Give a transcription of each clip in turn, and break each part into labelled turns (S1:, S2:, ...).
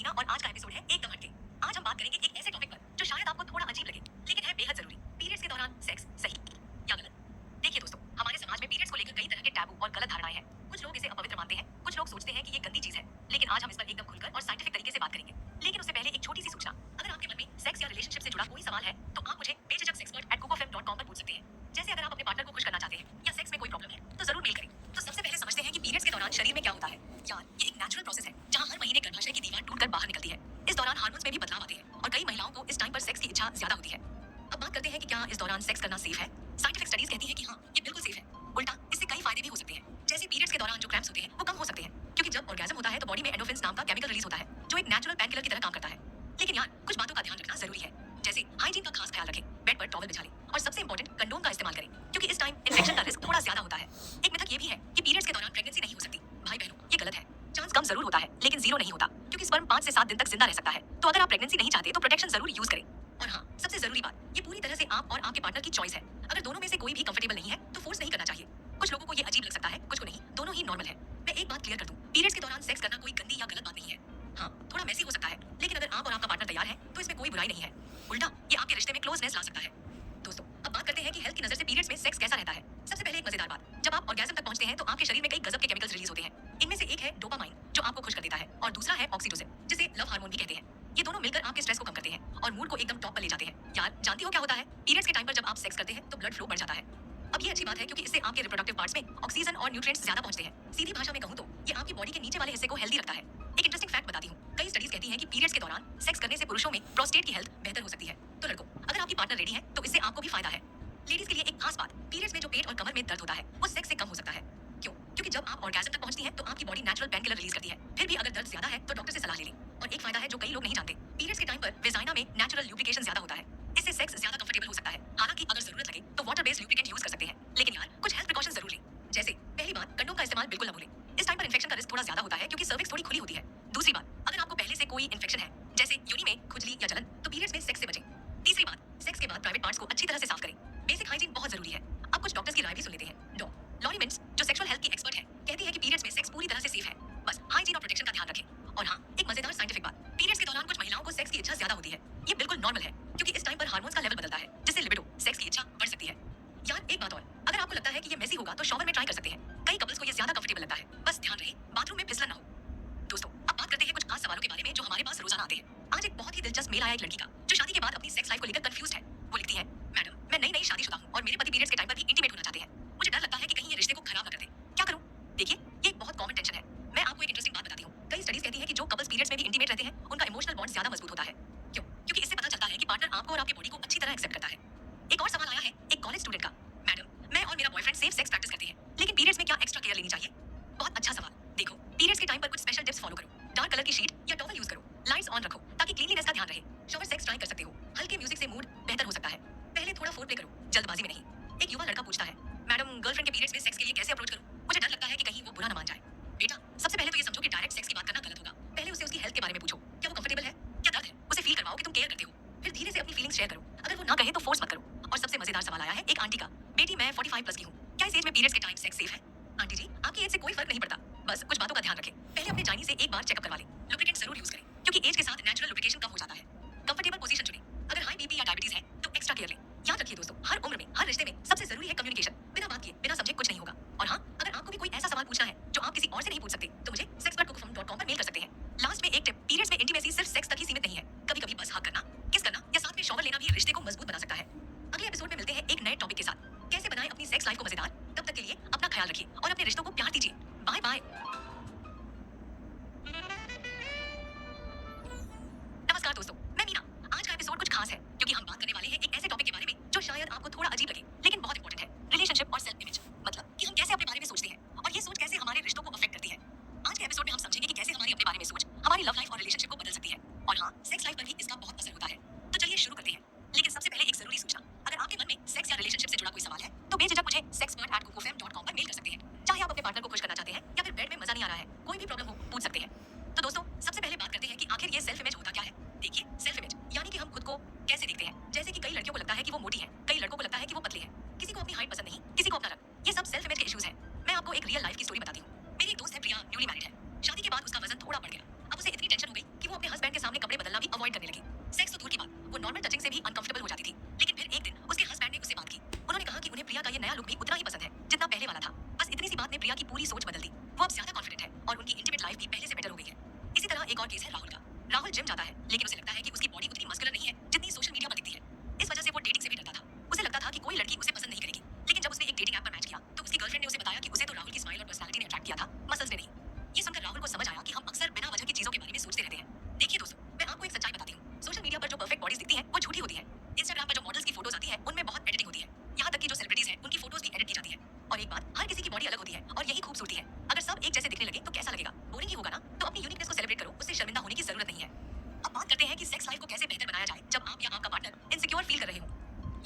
S1: मीना और आज का एपिसोड है एकदम हटके। आज हम बात करेंगे एक ऐसे टॉपिक पर जो शायद आपको थोड़ा अजीब लगे, लेकिन है बेहद जरूरी। पीरियड्स के दौरान सेक्स सही या गलत? देखिए दोस्तों, हमारे समाज में पीरियड्स को लेकर कई तरह के टैबू और गलत धारणाएं हैं। कुछ लोग इसे अपवित्र मानते हैं, कुछ लोग सोचते हैं कि ये गंदी चीज है। लेकिन आज हम इस पर एकदम खुलकर और साइंटिफिक तरीके से बात करेंगे। लेकिन उससे पहले एक छोटी सी सूचना, अगर आपके मन में सेक्स या रिलेशनशिप से जुड़ा कोई सवाल है तो आप मुझे बेझिझक sexpert@cocofm.com पर पूछ सकते हैं। जैसे अगर आप अपने पार्टनर को खुश करना चाहते हैं या सेक्स में कोई प्रॉब्लम है तो जरूर मेल करें। तो सबसे पहले समझते हैं कि पीरियड्स के दौरान शरीर में क्या होता है। यार, ये एक नेचुरल प्रोसेस है जहां हर महीने गर्भाशय की दीवार टूटकर बाहर निकलती है। इस दौरान हार्मोन्स में भी बदलाव आते हैं और कई महिलाओं को इस टाइम पर सेक्स की इच्छा ज्यादा होती है। अब बात करते हैं कि क्या इस दौरान सेक्स करना सेफ है। साइंटिफिक स्टडीज कहती है कि हाँ, ये बिल्कुल सेफ है। उल्टा इससे कई फायदे भी हो सकते हैं। जैसे पीरियड्स के दौरान जो क्रैम्प्स होते हैं वो कम हो सकते हैं, क्योंकि जब ऑर्गेज्म होता है तो बॉडी में एंडोर्फिन्स नाम का केमिकल रिलीज होता है जो एक नेचुरल पेन किलर की तरह काम करता है। लेकिन यार, कुछ बातों का ध्यान रखना जरूरी है। जैसे हाइजीन का खास ख्याल रखें, बेड पर टॉवल बिछा लें और सबसे इंपॉर्टेंट कंडोम का इस्तेमाल करें, क्योंकि इस टाइम इन्फेक्शन का रिस्क थोड़ा ज्यादा होता है। एक मिथक ये भी है कि पीरियड्स के दौरान प्रेगनेंसी नहीं हो सकती। भाई बहनों, ये गलत है। चांस कम जरूर होता है लेकिन जीरो नहीं होता, क्योंकि स्पर्म 5 से 7 दिन तक जिंदा रह सकता है। तो अगर आप प्रेगनेंसी नहीं चाहते तो प्रोटेक्शन जरूर यूज करें। और हाँ, सबसे जरूरी बात, ये पूरी तरह से आप और आपके पार्टनर की चॉइस है। अगर दोनों में से कोई भी कंफर्टेबल नहीं है तो फोर्स नहीं करना चाहिए। कुछ लोगों को ये अजीब लग सकता है, कुछ को नहीं, दोनों ही नॉर्मल है। मैं एक बात क्लियर कर दूं, पीरियड्स के दौरान सेक्स करना कोई गंदी या गलत बात नहीं है। हाँ, थोड़ा मैसी हो सकता है, लेकिन अगर आप और आपका पार्टनर तैयार है तो इसमें कोई बुराई नहीं है। उल्टा ये आपके रिश्ते में क्लोजनेस ला सकता है। दोस्तों, अब बात करते हैं कि हेल्थ की नजर से पीरियड्स में सेक्स कैसा रहता है। सबसे पहले एक मजेदार बात, जब आप ऑर्गेज्म तक पहुंचते हैं तो आपके शरीर में कई गजब के केमिकल्स रिलीज होते हैं। इनमें से एक है डोपामाइन, जो आपको खुश कर देता है, और दूसरा है ऑक्सीटोसिन, जिसे लव हार्मोन भी कहते हैं। ये दोनों मिलकर आपके स्ट्रेस को कम करते हैं और मूड को एकदम टॉप पर ले जाते हैं। यार, जानती हो क्या होता है? पीरियड्स के टाइम पर जब आप सेक्स करते हैं तो ब्लड फ्लो बढ़ जाता है। अब ये अच्छी बात है, क्योंकि इससे आपके रिप्रोडक्टिव पार्ट्स में ऑक्सीजन और न्यूट्रिएंट्स ज्यादा पहुंचते हैं। सीधी भाषा में कहूं तो ये आपकी बॉडी के नीचे वाले हिस्से को हेल्दी रखता है। एक इंटरेस्टिंग फैक्ट बताती हूँ, कई स्टडीज कहती हैं कि पीरियड्स के दौरान सेक्स करने से पुरुषों में प्रोस्टेट की हेल्थ बेहतर हो सकती है। तो लड़कों, अगर आपकी पार्टनर रेडी है तो इससे आपको भी फायदा है। लेडीज के लिए एक खास बात, पीरियड्स में जो पेट और कमर में दर्द होता है वो सेक्स से कम हो सकता है। क्यों? क्योंकि जब आप ऑर्गेज्म तक पहुंचती हैं तो आपकी body natural pain killer release करती है। फिर भी अगर दर्द ज्यादा है तो डॉक्टर से सलाह ले लें। और एक फायदा है जो कई लोग नहीं जानते, पीरियड्स के टाइम पर वेजाइना में नेचुरल ल्यूब्रिकेशन ज्यादा होता है। इससे सेक्स ज्यादा कंफर्टेबल हो सकता है। हालांकि अगर जरूरत लगे तो वाटर बेस्ड ल्यूब्रिकेंट यूज कर सकते हैं। लेकिन यार, कुछ हेल्थ प्रिकॉशन जरूर लें। जैसे पहली बात, कंडोम का इस्तेमाल बिल्कुल न भूलें। इस टाइम पर इन्फेक्शन का रिस्क थोड़ा ज्यादा होता है, क्योंकि सर्विक्स थोड़ी खुली होती है। दूसरी बात, अगर आपको पहले से कोई इन्फेक्शन है, जैसे यूनी में खुजली या जलन, तो पीरियड्स में सेक्स से बचें। तीसरी बात, सेक्स के बाद प्राइवेट पार्ट्स को अच्छी तरह से साफ करें। बेसिक हाइजीन बहुत जरूरी है। अब कुछ डॉक्टर्स की राय भी सुन लेते हैं। लॉरी मिंट्स, जो सेक्सुअल हेल्थ की एक्सपर्ट है, कहती है कि पीरियड्स में सेक्स पूरी तरह से सेफ है। बस हाइजीन और प्रोटेक्शन का ध्यान रखें। और हाँ, एक मजेदार साइंटिफिक बात, पीरियड्स के दौरान कुछ महिलाओं को सेक्स की इच्छा ज्यादा होती है। ये बिल्कुल नॉर्मल है, क्योंकि इस टाइम पर हार्मोन्स का लेवल बदलता है, जिससे लिबिडो, सेक्स की इच्छा बढ़ सकती है। यार, एक बात और, अगर आपको लगता है कि ये मेसी होगा तो शॉवर में ट्राई कर सकते हैं। कई कपल्स को ये ज्यादा कंफर्टेबल लगता है। बस ध्यान रहे बाथरूम में फिसलन ना हो। दोस्तों, अब बात करते हैं कुछ खास सवालों के बारे में जो हमारे पास रोजाना आते हैं। आज एक बहुत ही दिलचस्प मेल आया एक लड़की का, जो शादी के बाद अपनी सेक्स लाइफ को लेकर कंफ्यूज्ड है। वो लिखती है, मैडम, मैं नई शादीशुदा हूँ और मेरे पति पीरियड्स के टाइम पर भी इंटीमेट होना चाहते हैं। मुझे डर लगता है कि कहीं ये रिश्ते को खराब ना कर दे। क्या करूँ? देखिए, ये एक बहुत कॉमन टेंशन है। मैं आपको एक इंटरेस्टिंग बात बताती हूँ। कई स्टडीज कहती है कि जो कपल्स पीरियड्स में भी इंटीमेट रहते हैं उनका इमोशनल बॉन्ड ज्यादा मजबूत होता है। क्यों? क्योंकि इससे पता चलता है कि पार्टनर आपको और आपकी बॉडी को अच्छी तरह एक्सेप्ट करता है। एक और सवाल आया है एक कॉलेज स्टूडेंट का, मैडम, मैं और मेरा बॉयफ्रेंड सेफ सेक्स प्रैक्टिस करते हैं, लेकिन पीरियड्स में क्या एक्स्ट्रा केयर लेनी चाहिए? बहुत अच्छा सवाल। देखो, पीरियड्स के टाइम पर कुछ स्पेशल टिप्स फॉलो करो। डार्क कलर की शीट या टॉवल यूज करो। लाइट्स ऑन रखो ताकि क्लीनलीनेस का ध्यान रहे। शॉवर सेक्स ट्राई कर सकते हो। हल्के म्यूजिक से मूड बेहतर हो सकता है। पहले थोड़ा फोरप्ले करो, जल्दबाजी में नहीं। एक युवा लड़का पूछता है, मैडम, गर्लफ्रेंड के पीरियड्स में सेक्स के लिए कैसे अप्रोच करूं? मुझे डर लगता है कि कहीं वो बुरा ना मान जाए। बेटा, सबसे पहले तो ये समझो कि डायरेक्ट सेक्स की बात करना गलत होगा। पहले उससे उसकी हेल्थ के बारे में पूछो। क्या वो कंफर्टेबल है? क्या दर्द है? उसे फील करवाओ कि तुम केयर करते हो। फिर धीरे से अपनी फीलिंग्स शेयर करो। अगर वो ना कहे तो फोर्स मत करो। और सबसे मजेदार सवाल आया है एक आंटी का, बेटी, मैं 45 प्लस की हूँ, क्या इस एज में पीरियड्स के टाइम सेक्स सेफ है? आंटी जी, आपकी एज से कोई फर्क नहीं पड़ता। बस कुछ बातों का ध्यान रखें। पहले अपने जानी से एक बार चेकअप करवा लें। लुब्रिकेंट जरूर यूज करें, क्योंकि एज के साथ नेचुरल लुब्रिकेशन कम हो जाता है। कंफर्टेबल पोजीशन चुनें। अगर हाई बीपी या डायबिटीज है तो एक्स्ट्रा केयर लें। याद रखिए दोस्तों, हर उम्र में, हर रिश्ते में सबसे जरूरी है कम्युनिकेशन। बिना बात किए, बिना समझे कुछ नहीं होगा। और हाँ, अगर आपको भी कोई ऐसा सवाल पूछना है जो आप किसी और से नहीं पूछ सकते तो मुझे sex@cocofm.com पर मेल कर सकते हैं। लास्ट में एक टिप, पीरियड्स में इंटीमेसी सिर्फ सेक्स तक ही सीमित नहीं है। कभी-कभी बस हग करना, किस करना या साथ में शॉवर लेना भी रिश्ते को मजबूत बना सकता है। अगले एपिसोड में मिलते हैं एक नए टॉपिक के साथ। कैसे बनाएं अपनी सेक्स लाइफ को मजेदार। तब तक के लिए अपना ख्याल रखिए और अपने रिश्तों को प्यार दीजिए। Bye bye. नमस्कार दोस्तों, मैं मीना। आज का एपिसोड कुछ खास है, क्योंकि हम बात करने वाले हैं एक ऐसे टॉपिक के बारे में जो शायद आपको थोड़ा अजीब लगे, लेकिन बहुत इंपॉर्टेंट है। रिलेशनशिप और सेल्फ इमेज, मतलब कि हम कैसे अपने बारे में सोचते हैं और ये सोच कैसे हमारे रिश्तों को अफेक्ट करती है। आज के एपिसोड में हम समझेंगे कि कैसे हमारी अपने बारे में सोच हमारी लव लाइफ और रिलेशनशिप को बदल सकती है। और हाँ, सेक्स लाइफ पर भी इसका बहुत असर होता है। तो चलिए शुरू करते हैं। लेकिन सबसे पहले एक जरूरी सूचना, अगर आपके मन में सेक्स या रिलेशनशिप से जुड़ा कोई सवाल है तो बेझिझक मुझे sexpert@cocofm.com पर मेल कर सकते हैं। चाहे आप अपने पार्टनर को खुश करना चाहते हैं या फिर बेड में मजा नहीं आ रहा है, कोई भी प्रॉब्लम हो पूछ सकते हैं। तो दोस्तों, सबसे पहले बात करते हैं कि आखिर ये सेल्फ इमेज होता क्या है। देखिए, सेल्फ इमेज यानी कि हम खुद को कैसे देखते हैं। जैसे कि कई लड़कियों को लगता है कि वो मोटी है, कई लड़कों को लगता है कि वो पतले हैं। नया लुक भी उतना ही पसंद है जितना पहले वाला था। बस इतनी सी बात ने प्रिया की पूरी सोच बदल दी। वो अब ज्यादा कॉन्फिडेंट है और उनकी इंटीमेट लाइफ भी पहले से बेटर हो गई है। इसी तरह एक और केस है राहुल का। राहुल जिम जाता है लेकिन उसे लगता है कि उसकी बॉडी उतनी मस्कुलर नहीं है जितनी सोशल मीडिया पर दिखती है। इस वजह से वो डेटिंग से भी डरता था। उसे लगता था कि कोई लड़की उसे पसंद नहीं करेगी। लेकिन जब उसने एक डेटिंग ऐप पर मैच किया तो उसकी गर्लफ्रेंड ने उसे बताया कि उसे तो राहुल की स्माइल और पर्सनालिटी ने अट्रैक्ट किया था, मसल्स ने नहीं। ये सुनकर राहुल को समझ आया कि हम अक्सर बिना वजह की चीजों के बारे में सोचते रहते हैं। देखिए दोस्तों, मैं आपको एक सच्चाई बताती हूँ। सोशल मीडिया पर जो परफेक्ट बॉडीज दिखती हैं वो झूठी होती है। इंस्टाग्राम पर जो मॉडल्स की फोटोज आती है उनमें बहुत एडिटिंग होती है। यहाँ तक कि जो सेलिब्रिटीज हैं उनकी फोटोज भी एडिट की जाती है। और एक बात, हर किसी की बॉडी अलग होती है और यही खूबसूरती है। अगर सब एक जैसे दिखने लगे तो कैसा लगेगा? बोरिंग ही होगा ना। तो अपनी यूनिकनेस को सेलिब्रेट करो, उससे शर्मिंदा होने की जरूरत नहीं है। अब बात करते हैं कि सेक्स लाइफ को कैसे बेहतर बनाया जाए जब आप या आपका पार्टनर इनसिक्योर फील कर रहे हो।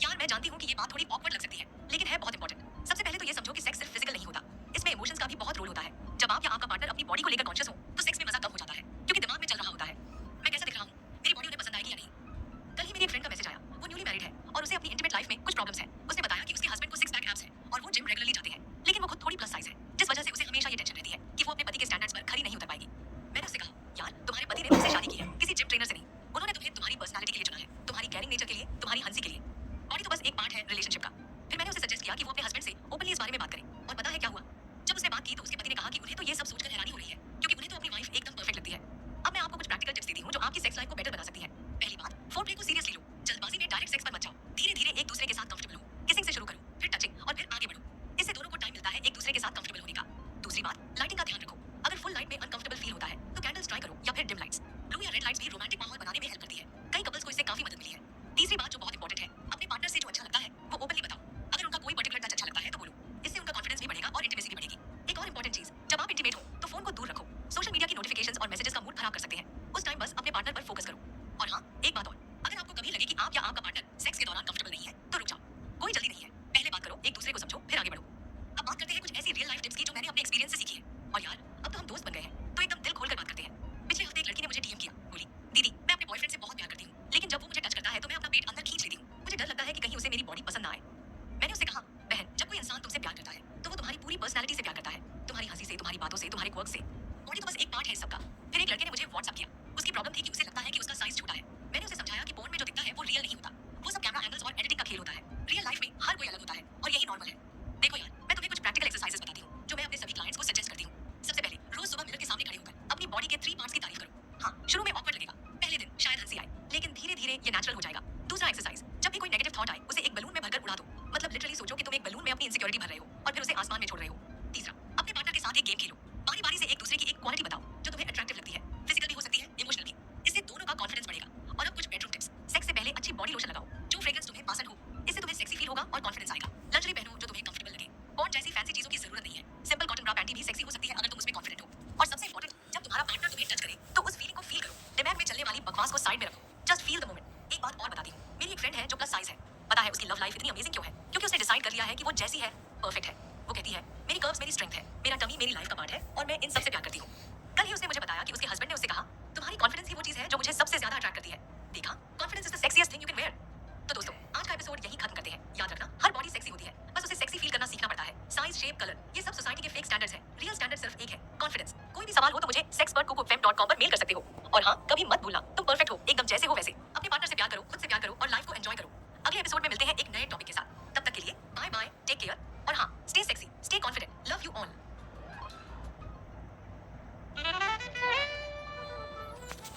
S1: यार मैं जानती हूँ कि ये बात थोड़ी ऑकवर्ड लग सकती है लेकिन है बहुत इंपॉर्टेंट। सबसे पहले तो ये समझो कि सेक्स सिर्फ फिजिकल नहीं होता, इसमें इमोशंस का भी बहुत रोल होता है। जब आप या आपका पार्टनर अपनी बॉडी को लेकर कॉन्शियस हो तो सेक्स में मजा कम हो जाता है क्योंकि दिमाग में चल रहा होता है, मैं कैसा दिख रहा हूँ, मेरी बॉडी उन्हें पसंद आएगी या नहीं। कल ही मेरी एक फ्रेंड का मैसेज आया। वो न्यूली मैरिड है और उसे अपनी इंटीमेट लाइफ में कुछ प्रॉब्लम्स हैं। उसने बताया कि उसके हस्बैंड को सिक्स पैक एब्स हैं और वो जिम रेगुलरली जाते हैं, लेकिन वो खुद थोड़ी प्लस साइज है, जिस वजह से उसे हमेशा ये टेंशन रहती है कि वो अपने पति के स्टैंडर्ड्स पर खरी नहीं उतर पाएगी। मैंने उससे कहा, यार तुम्हारे पति ने तुमसे शादी की है, किसी जिम ट्रेनर से नहीं। उन्होंने तुम्हें तुम्हारी पर्सनालिटी के लिए चुना है, तुम्हारी केयरिंग नेचर के लिए, तुम्हारी हंसी के लिए। बॉडी तो बस एक पार्ट है रिलेशनशिप का। फिर मैंने उसे सजेस्ट किया कि वो अपने हस्बैंड से ओपनली इस बारे में बात करे। और पता है क्या हुआ? जब उसने बात की तो उसके पति ने कहा कि उन्हें तो ये सब सोचकर हैरानी हो रही है क्योंकि उन्हें तो अपनी वाइफ एकदम परफेक्ट लगती है। अब मैं आपको कुछ प्रैक्टिकल टिप्स देती हूँ जो आपकी सेक्स लाइफ को बेटर बना सकती है। पहली बात, फोरप्ले को सीरियसली लो। जल्दबाजी में डायरेक्ट सेक्स पर मत जाओ। धीरे धीरे एक दूसरे के साथ कंफर्टेबल हो। किसिंग से शुरू करो, फिर टचिंग और फिर आगे बढ़ो। इससे दोनों को टाइम मिलता है एक दूसरे के साथ कंफर्टेबल होने का। दूसरी बात, लाइटिंग का ध्यान रखो। अगर फुल लाइट में अनकंफर्टेबल फील होता है तो कैंडल्स ट्राई करो या फिर डिम लाइट्स। ब्लू या रेड लाइट्स भी रोमांटिक माहौल बनाने में हेल्प करती है। कई कपल्स को इससे काफी मदद मिली है। तीसरी बात जो बहुत इंपॉर्टेंट है, अपने पार्टनर से जो अच्छा लगता है वो ओपनली बताओ। अगर उनका कोई पर्टिकुलर टच अच्छा लगता है तो बोलो, इससे उनका कॉन्फिडेंस भी बढ़ेगा और इंटीमेसी भी बढ़ेगी। एक और इंपॉर्टेंट चीज, जब आप इंटीमेट हो तो फोन को दूर रखो। सोशल मीडिया की नोटिफिकेशंस और मैसेजेस का मूड खराब कर सकते हैं। उस टाइम बस अपने पार्टनर पर फोकस करो। और हाँ, एक बात और, अगर आपको कभी लगे कि आप या आपका पार्टनर सेक्स के दौरान कंफर्टेबल नहीं है तो रुक जाओ। कोई जल्दी नहीं है, पहले बात करो, एक दूसरे को समझो, फिर आगे बढ़ो। अब बात करते हैं कुछ ऐसी रियल लाइफ टिप्स की जो मैंने अपने एक्सपीरियंस से सीखी है। और यार, अब तो हम दोस्त बन गए हैं तो एकदम दिल खोलकर बात करते हैं। पिछले हफ्ते एक लड़की ने मुझे डीएम किया, बोली, दीदी मैं अपने बॉयफ्रेंड से बहुत प्यार करती हूँ लेकिन जब वो मुझे टच करता है तो मैं अपना पेट अंदर खींच लेती हूँ। मुझे डर लगता है कि कहीं उसे मेरी बॉडी पसंद ना आए। मैंने उससे कहा, बहन जब कोई इंसान तुमसे प्यार करता है तो वो तुम्हारी पूरी पर्सनालिटी से प्यार करता है, तुम्हारी हंसी से, तुम्हारी बातों से, तुम्हारे क्वर्क से। बॉडी तो बस एक पार्ट है इस सबका। फिर एक लड़के ने मुझे व्हाट्सएप किया। उसकी प्रॉब्लम थी कि उसे लगता है कि उसका साइज छोटा है। मैंने उसे समझाया कि फोन में जो दिखता है वो रियल नहीं होता, वो सब कैमरा एंगल्स और एडिटिंग का खेल होता है। रियल लाइफ में हर कोई अलग होता है और यही नॉर्मल है। देखो यार, मैं तुम्हें कुछ प्रैक्टिकल एक्सरसाइजेस बताती हूँ जो मैं अपने सभी क्लाइंट्स को सजेस्ट करती हूँ। सबसे पहले, रोज सुबह मिरर के सामने खड़े होकर अपनी बॉडी के 3 पार्ट्स की तारीफ करो। हाँ, शुरू में ऑकवर्ड लगेगा, पहले दिन शायद हंसी आए, लेकिन धीरे धीरे ये नेचुरल हो जाएगा। दूसरा एक्सरसाइज, जब भी कोई नेगेटिव थॉट आए उसे एक बलून में भरकर उड़ा दो। मतलब लिटरली सोचो कि तुम एक बलून में अपनी इनसिक्योरिटी भर रहे हो और फिर उसे आसमान में छोड़ रहे हो। तीसरा, अपने पार्टनर के साथ एक गेम खेलो। बारी बारी से एक दूसरे की एक क्वालिटी बताओ जो तुम्हें अट्रैक्टिव लगती है। फिजिकल भी हो सकती है, इमोशनल भी। इससे दोनों का कॉन्फिडेंस बढ़ेगा। और अब कुछ बेडरूम टिप्स। सेक्स से पहले अच्छी बॉडी लोशन लगाओ जो फ्रेग्रेंस तुम्हें पसंद हो। इससे तुम्हें सेक्सी फील होगा और कॉन्फिडेंस आएगा। लंजरी पहनो जो तुम्हें कंफर्टेबल लगे। पॉर्न जैसी फैंसी चीजों की जरूरत नहीं है। सिंपल कॉटन ब्रा पैंटी भी सेक्सी हो सकती है अगर तुम उसमें कॉन्फिडेंट हो। और सबसे इंपॉर्टेंट, जब तुम्हारा पार्टनर तुम्हें टच करे तो उस फीलिंग को फील करो। दिमाग में चलने वाली बकवास को साइड में रखो, जस्ट फील द मोमेंट। एक बात और बताती हूँ, मेरी एक फ्रेंड है जो प्लस साइज है। पता है उसकी लव लाइफ इतनी अमेजिंग क्यों है? क्योंकि उसने डिसाइड कर लिया है कि वो जैसी है परफेक्ट है। वो कहती है, मेरी कर्व्स मेरी स्ट्रेंथ है, मेरा टमी मेरी लाइफ का पार्ट है और मैं इन सबसे प्यार करती हूँ। कल ही उसने मुझे बताया कि उसके हस्बैंड ने उससे कहा, तुम्हारी कॉन्फिडेंस ही वो चीज है जो मुझे सबसे ज्यादा अट्रैक्ट करती है। देखा, confidence is the sexiest thing you can wear. तो दोस्तों, आज का एपिसोड यही खत्म करते हैं। याद रखना, हर बॉडी सेक्सी होती है, बस उसे सेक्सी फील करना सीखना पड़ता है। साइज, शेप, कलर, ये सब सोसाइटी के फेक स्टैंडर्ड्स हैं। रियल स्टैंडर्ड सिर्फ एक है, कॉन्फिडेंस। कोई भी सवाल हो तो मुझे sexpertcookfem.com पर मेल कर सकते हो। और हाँ, कभी मत भूलना, तुम परफेक्ट हो, एकदम जैसे हो वैसे। अपने पार्टनर से प्यार करो, खुद से प्यार करो और लाइफ को एंजॉय करो। अगले एपिसोड में मिलते हैं एक नए टॉपिक के साथ। तब तक के लिए बाय बाय, टेक केयर और हाँ, stay sexy, stay confident, love you all.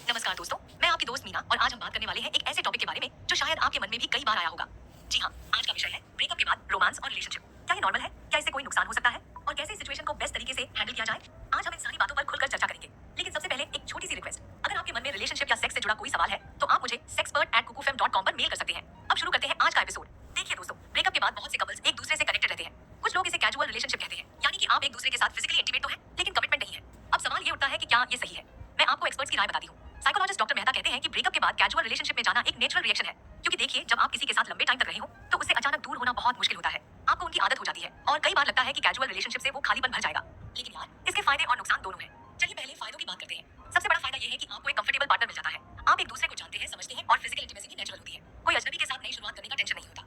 S1: नमस्कार दोस्तों, मैं आपकी दोस्त मीना और आज हम बात करने वाले हैं एक ऐसे टॉपिक के बारे में जो शायद आपके मन में भी कई बार आया होगा। जी हाँ, आज का विषय है ब्रेकअप के बाद रोमांस और रिलेशनशिप। क्या ये नॉर्मल है? क्या इससे कोई नुकसान हो सकता है? और कैसे इस सिचुएशन को बेस्ट तरीके से हैंडल किया जाए? आज हम इन सारी बातों पर खुलकर चर्चा करेंगे। लेकिन सबसे पहले एक छोटी सी रिक्वेस्ट, अगर आपके मन में रिलेशनशिप या सेक्स से जुड़ा कोई सवाल है तो आप मुझे sexpert@cookfem.com पर मेल कर सकते हैं। अब शुरू करते हैं आज का एपिसोड। देखिए दोस्तों, ब्रेकअप के बाद बहुत से कपल्स एक दूसरे से कनेक्टेड रहते हैं। कुछ लोग इसे कैजुअल रिलेशनशिप कहते हैं, यानी कि आप एक दूसरे के साथ फिजिकली इंटीमेट तो हैं लेकिन कमिटमेंट नहीं है। अब सवाल ये उठता है कि क्या ये सही है? मैं आपको एक्सपर्ट्स की राय बताती हूँ। साइकोलॉजिस्ट डॉक्टर मेहता कहते हैं कि ब्रेकअप के बाद कैजुअल रिलेशनशिप में जाना एक नेचुरल रिएक्शन है। क्योंकि देखिए, जब आप किसी के साथ लंबे टाइम तक रहे हो तो उससे अचानक दूर होना बहुत मुश्किल होता है। आपको उनकी आदत हो जाती है और कई बार लगता है कि कैजुअल रिलेशनशिप से वो खालीपन भर जाएगा। लेकिन यार, इसके फायदे और नुकसान दोनों हैं। चलिए पहले फायदों की बात करते हैं। सबसे बड़ा फायदा ये है कि आपको एक कंफर्टेबल पार्टनर मिल जाता है। आप एक दूसरे को जानते हैं, समझते हैं और फिजिकल इंटीमेसी भी नेचुरल होती है। कोई अजनबी के साथ नई शुरुआत करने का टेंशन नहीं होता।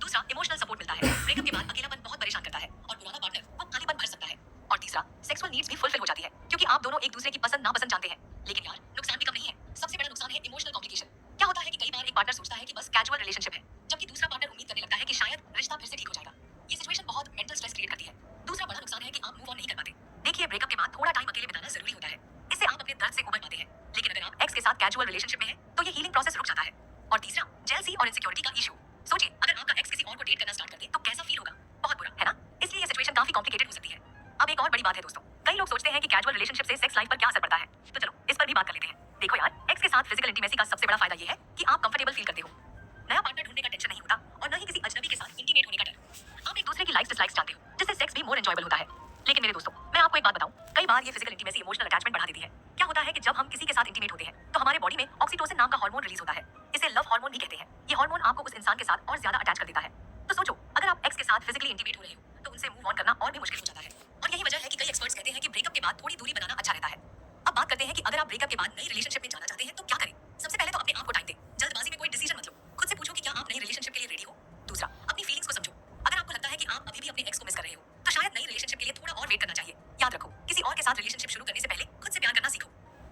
S1: दूसरा, इमोशनल सपोर्ट मिलता है। ब्रेकअप के बाद अकेलापन बहुत परेशान करता है और पुराना पार्टनर वो खालीपन भर सकता है। और तीसरा, सेक्सुअल नीड्स भी फुलफिल हो जाती है क्योंकि आप दोनों एक दूसरे की पसंद नापसंद जानते हैं। लेकिन यार, नुकसान भी कम नहीं है। सबसे बड़ा नुकसान है इमोशनल कॉम्प्लिकेशन। क्या होता है कि कई बार एक पार्टनर सोचता है कि बस कैजुअल रिलेशनशिप है, जबकि दूसरा पार्टनर उम्मीद करने लगता है कि शायद रिश्ता फिर से ठीक हो जाएगा। ये सिचुएशन कैजुअल रिलेशनशिप में है तो ये हीलिंग प्रोसेस रुक जाता है। और तीसरा, जेलसी और इनसिक्योरिटी का इशू। सोचिए, अगर आपका एक्स किसी और को डेट करना स्टार्ट कर दे तो कैसा फील होगा? बहुत बुरा, है ना? इसलिए ये सिचुएशन काफी कॉम्प्लिकेटेड हो सकती है। अब एक और बड़ी बात है दोस्तों, कई लोग सोचते हैं कि कैजुअल रिलेशनशिप से सेक्स लाइफ पर क्या असर पड़ता है। तो चलो इस पर भी बात कर लेते हैं। देखो यार, एक्स के साथ फिजिकल इंटीमेसी का सबसे बड़ा फायदा ये है कि आप कंफर्टेबल फील करते हो। नया पार्टनर ढूंढने का टेंशन नहीं होता और न ही किसी अजनबी के साथ इंटीमेट होने का डर। आप एक दूसरे की लाइक्स डिसलाइक्स जानते हो, जिससे सेक्स भी मोर एंजॉयबल होता है। लेकिन मेरे दोस्तों, मैं आपको एक बात बताऊं, कई बार ये फिजिकल इंटीमेसी इमोशनल अटैचमेंट बढ़ा देती है। क्या होता है कि जब हम किसी के साथ इंटीमेट होते हैं तो हमारे बॉडी में ऑक्सीटोसिन नाम का हार्मोन रिलीज होता है। इसे लव हार्मोन भी कहते हैं। ये हार्मोन आपको उस इंसान के साथ और ज्यादा अटैच कर देता है। तो सोचो, अगर आप एक्स के साथ फिजिकली इंटीमेट हो रहे हो तो उनसे मूव ऑन करना और भी मुश्किल हो जाता है। और यही वजह है कि कई एक्सपर्ट्स कहते हैं कि ब्रेकअप के बाद थोड़ी दूरी बनाना अच्छा रहता है। अब बात करते हैं कि अगर आप ब्रेकअप के बाद नई रिलेशनशिप में जाना चाहते हैं तो क्या करें। सबसे पहले तो अपने आप को टाइम दें। जल्दबाजी में कोई डिसीजन मत लो। खुद से पूछो कि क्या आप नई रिलेशनशिप के लिए रेडी हो। दूसरा, अपनी फीलिंग्स को समझो। अगर आपको लगता है कि आप अभी भी अपने एक्स को मिस कर रहे हो तो शायद नई रिलेशनशिप के लिए थोड़ा और वेट करना चाहिए। याद रखो, किसी और के साथ रिलेशनशिप शुरू करने से पहले खुद से प्यार करना सीखो।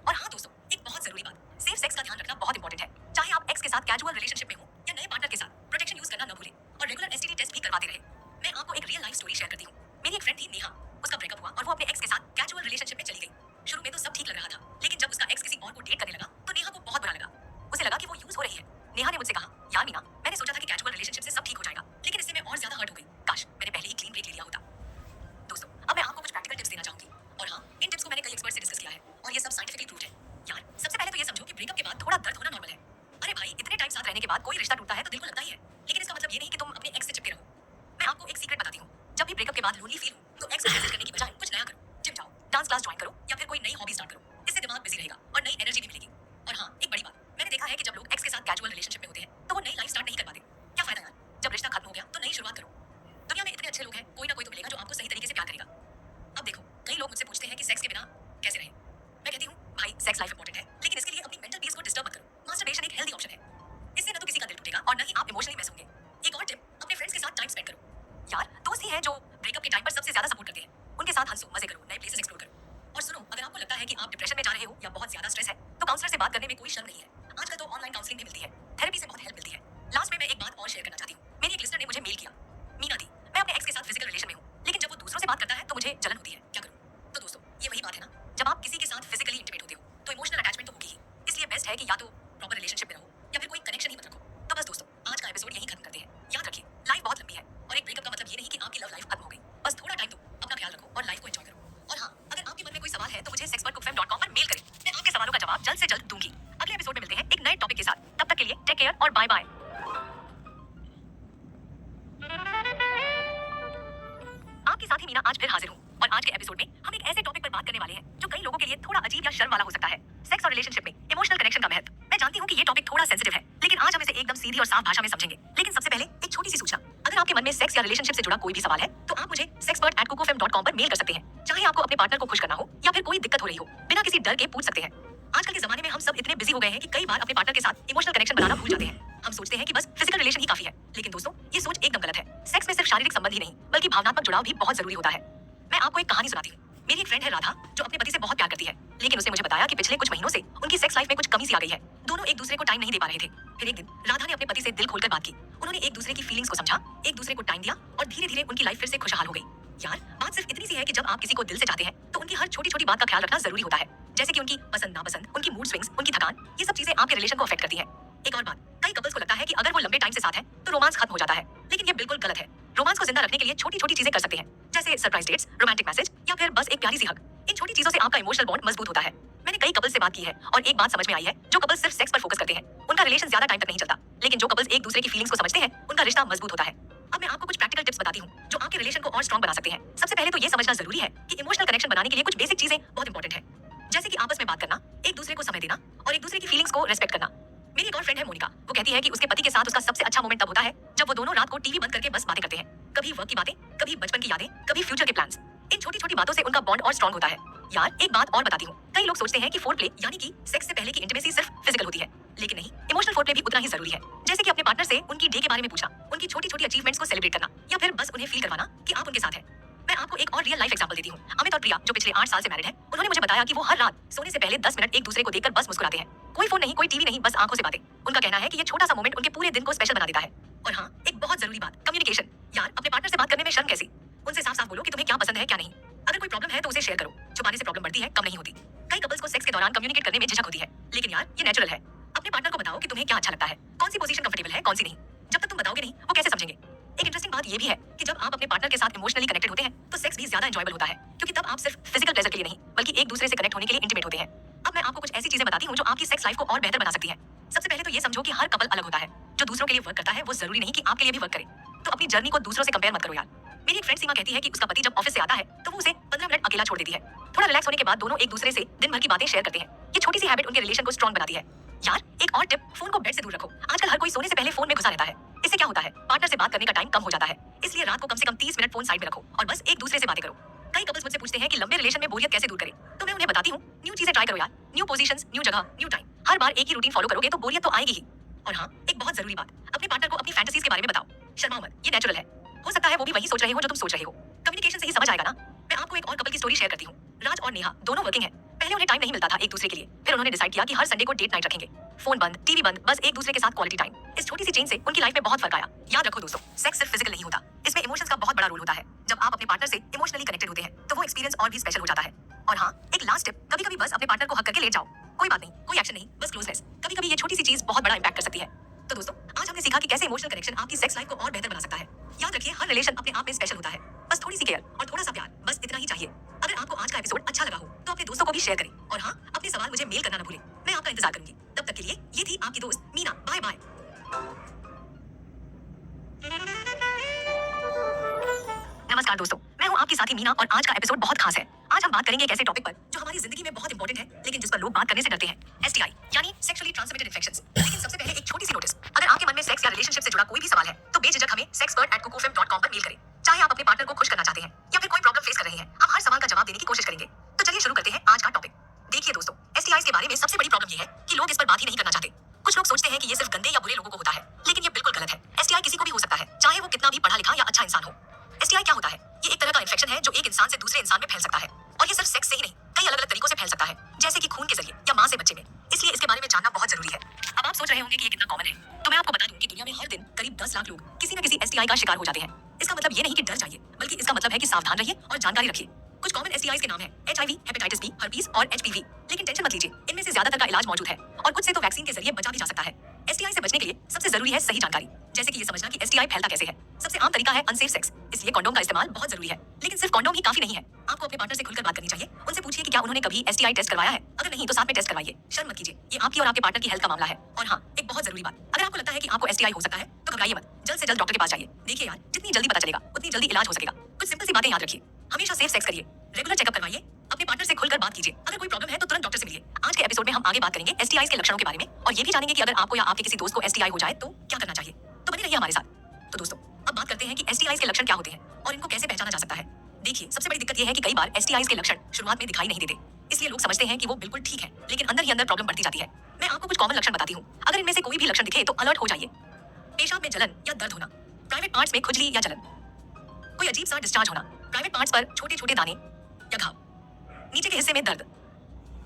S1: और हाँ दोस्तों, एक बहुत जरूरी बात, सेफ सेक्स का ध्यान रखना बहुत इंपॉर्टेंट है। चाहे आप एक्स के साथ कैजुअल रिलेशनशिप में हो या नए पार्टनर के साथ, प्रोटेक्शन यूज करना न भूलें और रेगुलर एसटीडी टेस्ट भी करवाते रहे। मैं आपको एक रियल लाइफ स्टोरी शेयर करती हूँ। मेरी एक फ्रेंड थी नेहा। उसका ब्रेकअप हुआ और वो अपने एक्स के साथ कैजुअल रिलेशनशिप में चली गई। शुरू में तो सब ठीक लग रहा था, लेकिन जब उसका एक्स किसी और को डेट करने लगा तो नेहा को बहुत बुरा लगा। उसे लगा कि वो यूज हो रही है। नेहा ने मुझसे कहा, यार मीना, मैंने सोचा था कि कैजुअल रिलेशनशिप से सब ठीक हो जाएगा, लेकिन इससे मैं और ज्यादा हर्ट हो गई। काश मैंने पहले ही क्लीन ब्रेक ले लिया होता। दोस्तों, अब मैं आपको कुछ प्रैक्टिकल टिप्स देना चाहूंगी। और हाँ, इन टिप्स को मैंने कई एक्सपर्ट से डिस्कस किया है और ये सब साइंटिफिकली प्रूव्ड है। यार, सबसे पहले तो ये समझो कि ब्रेकअप के बाद थोड़ा दर्द होना नॉर्मल है। अरे भाई, इतने टाइम साथ रहने के बाद कोई रिश्ता टूटता है तो दिल को लगता ही है, लेकिन इसका मतलब ये नहीं कि तुम अपने एक्स से चिपके रहो। मैं आपको एक सीक्रेट बताती हूँ। जब भी ब्रेकअप के बाद लोनली फील हो तो एक्स को मैसेज करने की बजाय कुछ नया करो। जिम जाओ, डांस क्लास ज्वाइन करो या फिर कोई नई हॉबी स्टार्ट करो। इससे दिमाग बिजी रहेगा और नई एनर्जी भी मिलेगी। और हाँ, एक बड़ी बात, मैंने देखा है कि जब लोग एक्स के साथ कैजुअल रिलेशनशिप में होते हैं तो वो नई लाइफ स्टार्ट नहीं कर पाते। क्या फायदा यार, जब रिश्ता खत्म हो गया तो नई शुरुआत करो। दुनिया में इतने अच्छे लोग हैं, कोई ना कोई तो मिलेगा जो आपको सही तरीके से प्यार करेगा। अब देखो, कई लोग मुझसे पूछते हैं कि सेक्स के बिना कैसे रहें। मैं कहती हूँ, भाई सेक्स लाइफ इंपॉर्टेंट है, लेकिन इसके लिए अपनी मेंटल पीस को डिस्टर्ब मत करो। मास्टरबेशन एक हेल्दी ऑप्शन है। इससे ना तो किसी का दिल टूटेगा और ना ही आप इमोशनली मैस होंगे। एक और टिप, अपने फ्रेंड्स के साथ टाइम स्पेंड करो। यार, दोस्त ही हैं जो ब्रेकअप के टाइम पर सबसे ज्यादा सपोर्ट करते हैं। उनके साथ हंसो, मजे करो, नए प्लेसेस एक्सप्लोर करो। और सुनो, अगर आपको लगता है कि आप डिप्रेशन में जा रहे हो या बहुत ज्यादा स्ट्रेस है तो काउंसलर से बात करने में कोई शर्म नहीं है। आजकल तो ऑनलाइन काउंसलिंग भी मिलती है, थेरेपी से बहुत हेल्प मिलती है। लास्ट में मैं एक बात और शेयर करना चाहती हूँ। मेरी एक लिस्टर ने मुझे मेल किया, मीना दी, मैं अपने एक्स के साथ फिजिकल रिलेशन में हूँ, लेकिन जब वो दूसरों से बात करता है तो मुझे जलन होती है, क्या करूँ? तो दोस्तों, ये वही बात है ना, जब आप किसी के साथ फिजिकली इंटीमेट होते हो तो इमोशनल अटैचमेंट तो होगी ही। इसलिए बेस्ट है कि या तो प्रॉपर रिलेशनशिप में रहो या फिर कोई कनेक्शन ही मत रखो। तो बस दोस्तों, आज का एपिसोड यहीं खत्म करते हैं। याद रखिए, लाइफ बहुत लंबी है और एक ब्रेकअप का मतलब ये नहीं कि आपकी लव लाइफ खत्म हो गई। बस थोड़ा टाइम दो, अपना ख्याल रखो और लाइफ को एंजॉय करो। और हाँ, अगर आपके मन में कोई सवाल है तो मुझे sexpertcookfam.com पर मेल करें। मैं आपके सवालों का जवाब जल्द से जल्द दूंगी। अगले एपिसोड में मिलते हैं एक नए टॉपिक के साथ। तब तक के लिए टेक केयर और बाय बाय। आपके साथ ही मीना आज फिर हाजिर हूँ और आज के एपिसोड में हम एक ऐसे टॉपिक पर बात करने वाले हैं जो कई लोगों के लिए थोड़ा अजीब या शर्म वाला हो सकता है। सेक्स और रिलेशनशिप में इमोशनल कनेक्शन का महत्व। मैं जानती हूँ कि ये टॉपिक थोड़ा सेंसिटिव है, लेकिन आज हम इसे एकदम सीधी और साफ भाषा में समझेंगे। लेकिन सबसे पहले एक छोटी सी सूचना, अगर आपके मन में सेक्स या रिलेशनशिप से जुड़ा कोई भी सवाल है तो आप मुझे sexpert@cookofm.com पर मेल कर सकते हैं। चाहे आपको अपने पार्टनर को खुश करना हो या फिर कोई दिक्कत हो रही हो, बिना किसी डर के पूछ सकते हैं। आजकल के जमाने में हम सब इतने बिजी हो गए हैं कि कई बार अपने पार्टनर के साथ इमोशनल कनेक्शन बनाना भूल जाते हैं। हम सोचते हैं कि बस फिजिकल रिलेशन ही काफी है, लेकिन दोस्तों, ये सोच एकदम गलत है। सेक्स में सिर्फ शारीरिक संबंध ही नहीं बल्कि भावनात्मक जुड़ाव भी बहुत जरूरी होता है। मैं आपको एक कहानी सुनाती हूँ। मेरी एक फ्रेंड है राधा, जो अपने पति से बहुत प्यार करती है, लेकिन उसने मुझे बताया कि पिछले कुछ महीनों से उनकी सेक्स लाइफ में कुछ कमी सी आ गई है। दोनों एक दूसरे को टाइम नहीं दे पा रहे थे। फिर एक दिन राधा ने अपने पति से दिल खोलकर बात की। उन्होंने एक दूसरे की फीलिंग्स को समझा, एक दूसरे को टाइम दिया और धीरे धीरे उनकी लाइफ फिर से खुशहाल हो गई। यार, बात सिर्फ इतनी सी है कि जब आप किसी को दिल से चाहते हैं तो उनकी हर छोटी छोटी बात का ख्याल रखना जरूरी होता है, जैसे कि उनकी पसंद नापसंद, उनकी मूड स्विंग्स, उनकी थकान, ये सब चीजें आपके रिलेशन को अफेक्ट करती हैं। एक और बात, कई कपल्स को लगता है कि अगर वो लंबे टाइम से साथ हैं तो रोमांस खत्म हो जाता है, लेकिन ये बिल्कुल गलत है। रोमांस को जिंदा रखने के लिए छोटी छोटी चीजें कर सकते हैं, जैसे सरप्राइज डेट्स, रोमांटिक मैसेज या फिर बस एक प्यारी सी हग। इन छोटी चीजों से आपका इमोशनल बॉन्ड मजबूत होता है। मैंने कई कपल्स से बात की है और एक बात समझ में आई है, जो कपल्स सिर्फ सेक्स पर फोकस करते हैं उनका रिलेशन ज्यादा टाइम तक नहीं चलता, लेकिन जो कपल्स एक दूसरे की फीलिंग्स को समझते हैं उनका रिश्ता मजबूत होता है। अब मैं आपको कुछ प्रैक्टिकल टिप्स बताती हूँ जो आपके रिलेशन को और स्ट्रॉन्ग बना सकते हैं। सबसे पहले तो ये समझना जरूरी है कि इमोशनल कनेक्शन बनाने के लिए कुछ बेसिक चीजें बहुत इंपॉर्टेंट है, जैसे कि आपस में बात करना, एक दूसरे को समय देना और एक दूसरे की फीलिंग्स को रेस्पेक्ट करना। मेरी एक और फ्रेंड है मोनिका, वो कहती है कि उसके पति के साथ उसका सबसे अच्छा मोमेंट तब होता है जब वो दोनों रात को टीवी बंद करके बस बातें करते हैं। कभी वर्क की बातें, कभी बचपन की यादें, कभी फ्यूचर के प्लान्स। इन छोटी छोटी बातों से उनका बॉन्ड और स्ट्रॉन्ग होता है। यार, एक बात और बताती हूँ, कई लोग सोचते हैं कि फोरप्ले यानी कि सेक्स से पहले की इंटीमेसी सिर्फ फिजिकल होती है, लेकिन नहीं, इमोशनल फोरप्ले भी उतना ही जरूरी है। जैसे कि अपने पार्टनर से उनकी डे के बारे में पूछना, उनकी छोटी छोटी अचीवमेंट्स को सेलिब्रेट करना या फिर बस उन्हें फील करवाना कि आप उनके साथ हैं। मैं आपको एक और रियल लाइफ एग्जांपल देती हूँ। अमित और प्रिया, जो पिछले 8 साल से मैरिड हैं, उन्होंने मुझे बताया कि वो हर रात सोने से पहले 10 मिनट एक दूसरे को देखकर बस मुस्कुराते हैं। कोई फोन नहीं, कोई टीवी नहीं, बस आंखों से बातें। उनका कहना है कि ये छोटा सा मोमेंट उनके पूरे दिन को स्पेशल बना देता है। और हाँ, एक बहुत जरूरी बात, कम्युनिकेशन। यार, अपने पार्टनर से बात करने में शर्म कैसी? उनसे साफ साफ बोलो कि तुम्हें क्या पसंद है क्या नहीं। अगर कोई प्रॉब्लम है तो उसे शेयर करो, छुपाने से प्रॉब्लम बढ़ती है, कम नहीं होती। कई कपल्स को सेक्स के दौरान कम्युनिकेट करने में झिझक होती है, लेकिन यार ये नेचुरल है। अपने पार्टनर को बताओ कि तुम्हें क्या अच्छा लगता है, कौन सी पोजीशन कंफर्टेबल है, कौन सी नहीं। जब तक तुम बताओगे नहीं वो कैसे समझेंगे। एक इंटरेस्टिंग बात ये भी है कि जब आप अपने पार्टनर के साथ इमोशनली कनेक्टेड होते हैं तो सेक्स भी ज्यादा एंजॉयबल होता है, क्योंकि तब आप सिर्फ फिजिकल प्लेजर के लिए नहीं बल्कि एक दूसरे से कनेक्ट होने के लिए इंटीमेट होते हैं। अब मैं आपको कुछ ऐसी चीजें बताती हूँ जो आपकी सेक्स लाइफ को और बेहतर बना सकती है। सबसे पहले तो ये समझो कि हर कपल अलग होता है। जो दूसरों के लिए वर्क करता है वो जरूरी नहीं कि आपके लिए भी वर्क करे। तो अपनी जर्नी को दूसरों से कंपेयर मत करो यार। मेरी एक फ्रेंड सीमा कहती है कि उसका पति जब ऑफिस से आता है तो वो उसे 15 मिनट अकेला छोड़ देती है। थोड़ा रिलैक्स होने के बाद दोनों एक दूसरे से दिन भर की बातें शेयर करते हैं। ये छोटी सी हैबिट उनके रिलेशन को स्ट्रॉन्ग बनाती है। यार एक और टिप, फोन को बेड से दूर रखो। आजकल हर कोई सोने से पहले फोन में घुसा रहता है। इससे क्या होता है, पार्टनर से बात करने का टाइम कम हो जाता है। इसलिए रात को कम से कम 30 मिनट फोन साइड में रखो और बस एक दूसरे से बातें करो। कई कपल्स मुझसे पूछते हैं कि लंबे रिलेशन में बोरियत कैसे दूर करें, तो मैं उन्हें बताती हूँ न्यू चीजें ट्राई करो यार। न्यू पोजीशंस, न्यू जगह, न्यू टाइम। हर बार एक ही रूटीन फॉलो करोगे तो बोरियत तो आएगी ही। और हाँ, एक बहुत जरूरी बात, अपने पार्टनर को अपनी फैंटेसीज के बारे में बताओ। शर्माओ मत, ये नेचुरल है। हो सकता है वो भी वही सोच रहे हो जो तुम सोच रहे हो। कम्युनिकेशन से ही समझ आएगा ना। मैं आपको एक और कपल की स्टोरी शेयर करती हूँ। राज और नेहा दोनों वर्किंग है। पहले उन्हें टाइम नहीं मिलता था एक दूसरे के लिए, फिर उन्होंने डिसाइड किया कि हर संडे को डेट नाइट रखेंगे। फोन बंद, टीवी बंद, बस एक दूसरे के साथ क्वालिटी टाइम। इस छोटी सी चेंज से उनकी लाइफ में बहुत फर्क आया। याद रखो दोस्तों, सेक्स सिर्फ फिजिकल नहीं होता, इसमें इमोशंस का बहुत बड़ा रोल होता है। जब आप अपने पार्टनर से इमोशनली कनेक्टेड होते हैं तो वो एक्सपीरियंस और भी स्पेशल हो जाता है। और हाँ, एक लास्ट टिप, कभी कभी बस अपने पार्टनर को हक करके लेट जाओ। कोई बात नहीं, कोई एक्शन नहीं, बस क्लोजनेस। कभी कभी ये छोटी सी चीज बहुत बड़ा इंपैक्ट कर सकती है। तो दोस्तों, आज हमने सीखा कि कैसे इमोशनल कनेक्शन आपकी सेक्स लाइफ को और बेहतर बना सकता है। याद रखिए, हर रिलेशन अपने आप में स्पेशल होता है। बस थोड़ी सी केयर और थोड़ा सा प्यार, बस इतना ही चाहिए। अगर आपको आज का एपिसोड अच्छा लगा हो तो अपने दोस्तों को भी शेयर करें। और हाँ, अपने सवाल मुझे मेल करना ना भूलें। मैं आपका इंतजार करूंगी। तब तक के लिए ये थी आपकी दोस्त मीना। Bye bye. नमस्कार दोस्तों, मैं हूँ आपकी साथी मीना और आज का एपिसोड बहुत खास है। आज हम बात करेंगे एक ऐसे टॉपिक पर जो हमारी जिंदगी में बहुत इंपॉर्टेंट है लेकिन जिस पर लोग बात करने से डरते हैं, एसटीआई यानी सेक्सुअली ट्रांसमिटेड इन्फेक्शंस। लेकिन सबसे पहले एक छोटी सी नोटिस, अगर आपके मन में सेक्स या रिलेशनशिप से जुड़ा कोई भी सवाल है तो बेझिझक हमें sexpert@coocofm.com पर मेल करें। चाहे आप अपने पार्टनर को खुश करना चाहते हैं या फिर कोई प्रॉब्लम फेस कर रहे हैं, हम हर सवाल का जवाब देने की कोशिश करेंगे। तो चलिए शुरू करते हैं आज का टॉपिक। देखिए दोस्तों, एसटीआई के बारे में सबसे बड़ी प्रॉब्लम ये है कि लोग इस पर बात ही नहीं करना चाहते। कुछ लोग सोचते हैं कि ये सिर्फ गंदे या बुरे लोगों को होता है, लेकिन ये बिल्कुल गलत है। एसटीआई किसी को भी हो सकता है, चाहे वो कितना भी पढ़ा लिखा या अच्छा इंसान हो। एसटीआई क्या होता है? ये एक तरह का इन्फेक्शन है जो एक इंसान से दूसरे इंसान में फैल सकता है। और ये सिर्फ सेक्स से ही नहीं, कई अलग अलग तरीकों से फैल सकता है, जैसे कि खून के जरिए या मां से बच्चे में। इसलिए इसके बारे में जानना बहुत जरूरी है। अब आप सोच रहे होंगे कि ये कितना कॉमन है, तो मैं आपको बता दूं कि दुनिया में हर दिन करीब 10 लाख लोग किसी न किसी एसटीआई का शिकार हो जाते हैं। इसका मतलब ये नहीं कि डर जाइए, बल्कि इसका मतलब है कि सावधान रहिए और जानकारी रखिए। कुछ कॉमन एसटीआईज के नाम है एचआईवी, हेपेटाइटिस बी, हर्पीज और एचपीवी। लेकिन टेंशन मत लीजिए, इनमें से ज्यादातर का इलाज मौजूद है और कुछ से तो वैक्सीन के जरिए बचा भी जा सकता है। एसटीआई से बचने के लिए सबसे जरूरी है सही जानकारी, जैसे कि ये समझना कि एसटीआई फैलता कैसे है। सबसे आम तरीका है अनसेफ सेक्स, इसलिए कंडोम का इस्तेमाल बहुत जरूरी है। लेकिन सिर्फ कंडोम ही काफी नहीं है, आपको अपने पार्टनर से खुलकर बात करनी चाहिए। उनसे पूछिए कि क्या उन्होंने कभी एसटीआई टेस्ट करवाया है। अगर नहीं तो साथ में टेस्ट करवाइए, शर्म मत कीजिए। ये आपकी और आपके पार्टनर की हेल्थ का मामला है। और हाँ, एक बहुत जरूरी बात, अगर आपको लगता है कि आपको एसटीआई हो सकता है तो घबराइए मत, जल्द से जल्द डॉक्टर के पास जाइए। देखिए यार, जितनी जल्दी पता चलेगा उतनी जल्दी इलाज हो सकेगा। कुछ सिंपल सी बातें याद रखिए, हमेशा सेफ सेक्स करिए, रेगुलर चेकअप करवाइए, अपने पार्टनर से खुलकर बात कीजिए। अगर कोई प्रॉब्लम है तो तुरंत डॉक्टर से मिलिए। आज के एपिसोड में हम आगे बात करेंगे एसटीआई के लक्षणों के बारे में और ये भी जानेंगे कि अगर आपको या आपके किसी दोस्त को एसटीआई हो जाए तो क्या करना चाहिए। तो बने रहिए हमारे साथ। तो दोस्तों, अब बात करते हैं कि एसटीआई के लक्षण क्या होते हैं और इनको कैसे पहचाना जा सकता है। देखिए, सबसे बड़ी दिक्कत यह है कि कई बार एसटीआई के लक्षण शुरुआत में दिखाई नहीं देते, इसलिए लोग समझते हैं कि वो बिल्कुल ठीक है, लेकिन अंदर ही अंदर प्रॉब्लम बढ़ती जाती है। मैं आपको कुछ कॉमन लक्षण बताती हूँ, अगर इनमें से कोई भी लक्षण दिखे तो अलर्ट हो जाइए। पेशाब में जलन या दर्द होना, प्राइवेट पार्ट्स में खुजली या जलन, कोई अजीब सा डिस्चार्ज होना, प्राइवेट पार्ट्स पर छोटे छोटे दाने या घाव, नीचे के हिस्से में दर्द,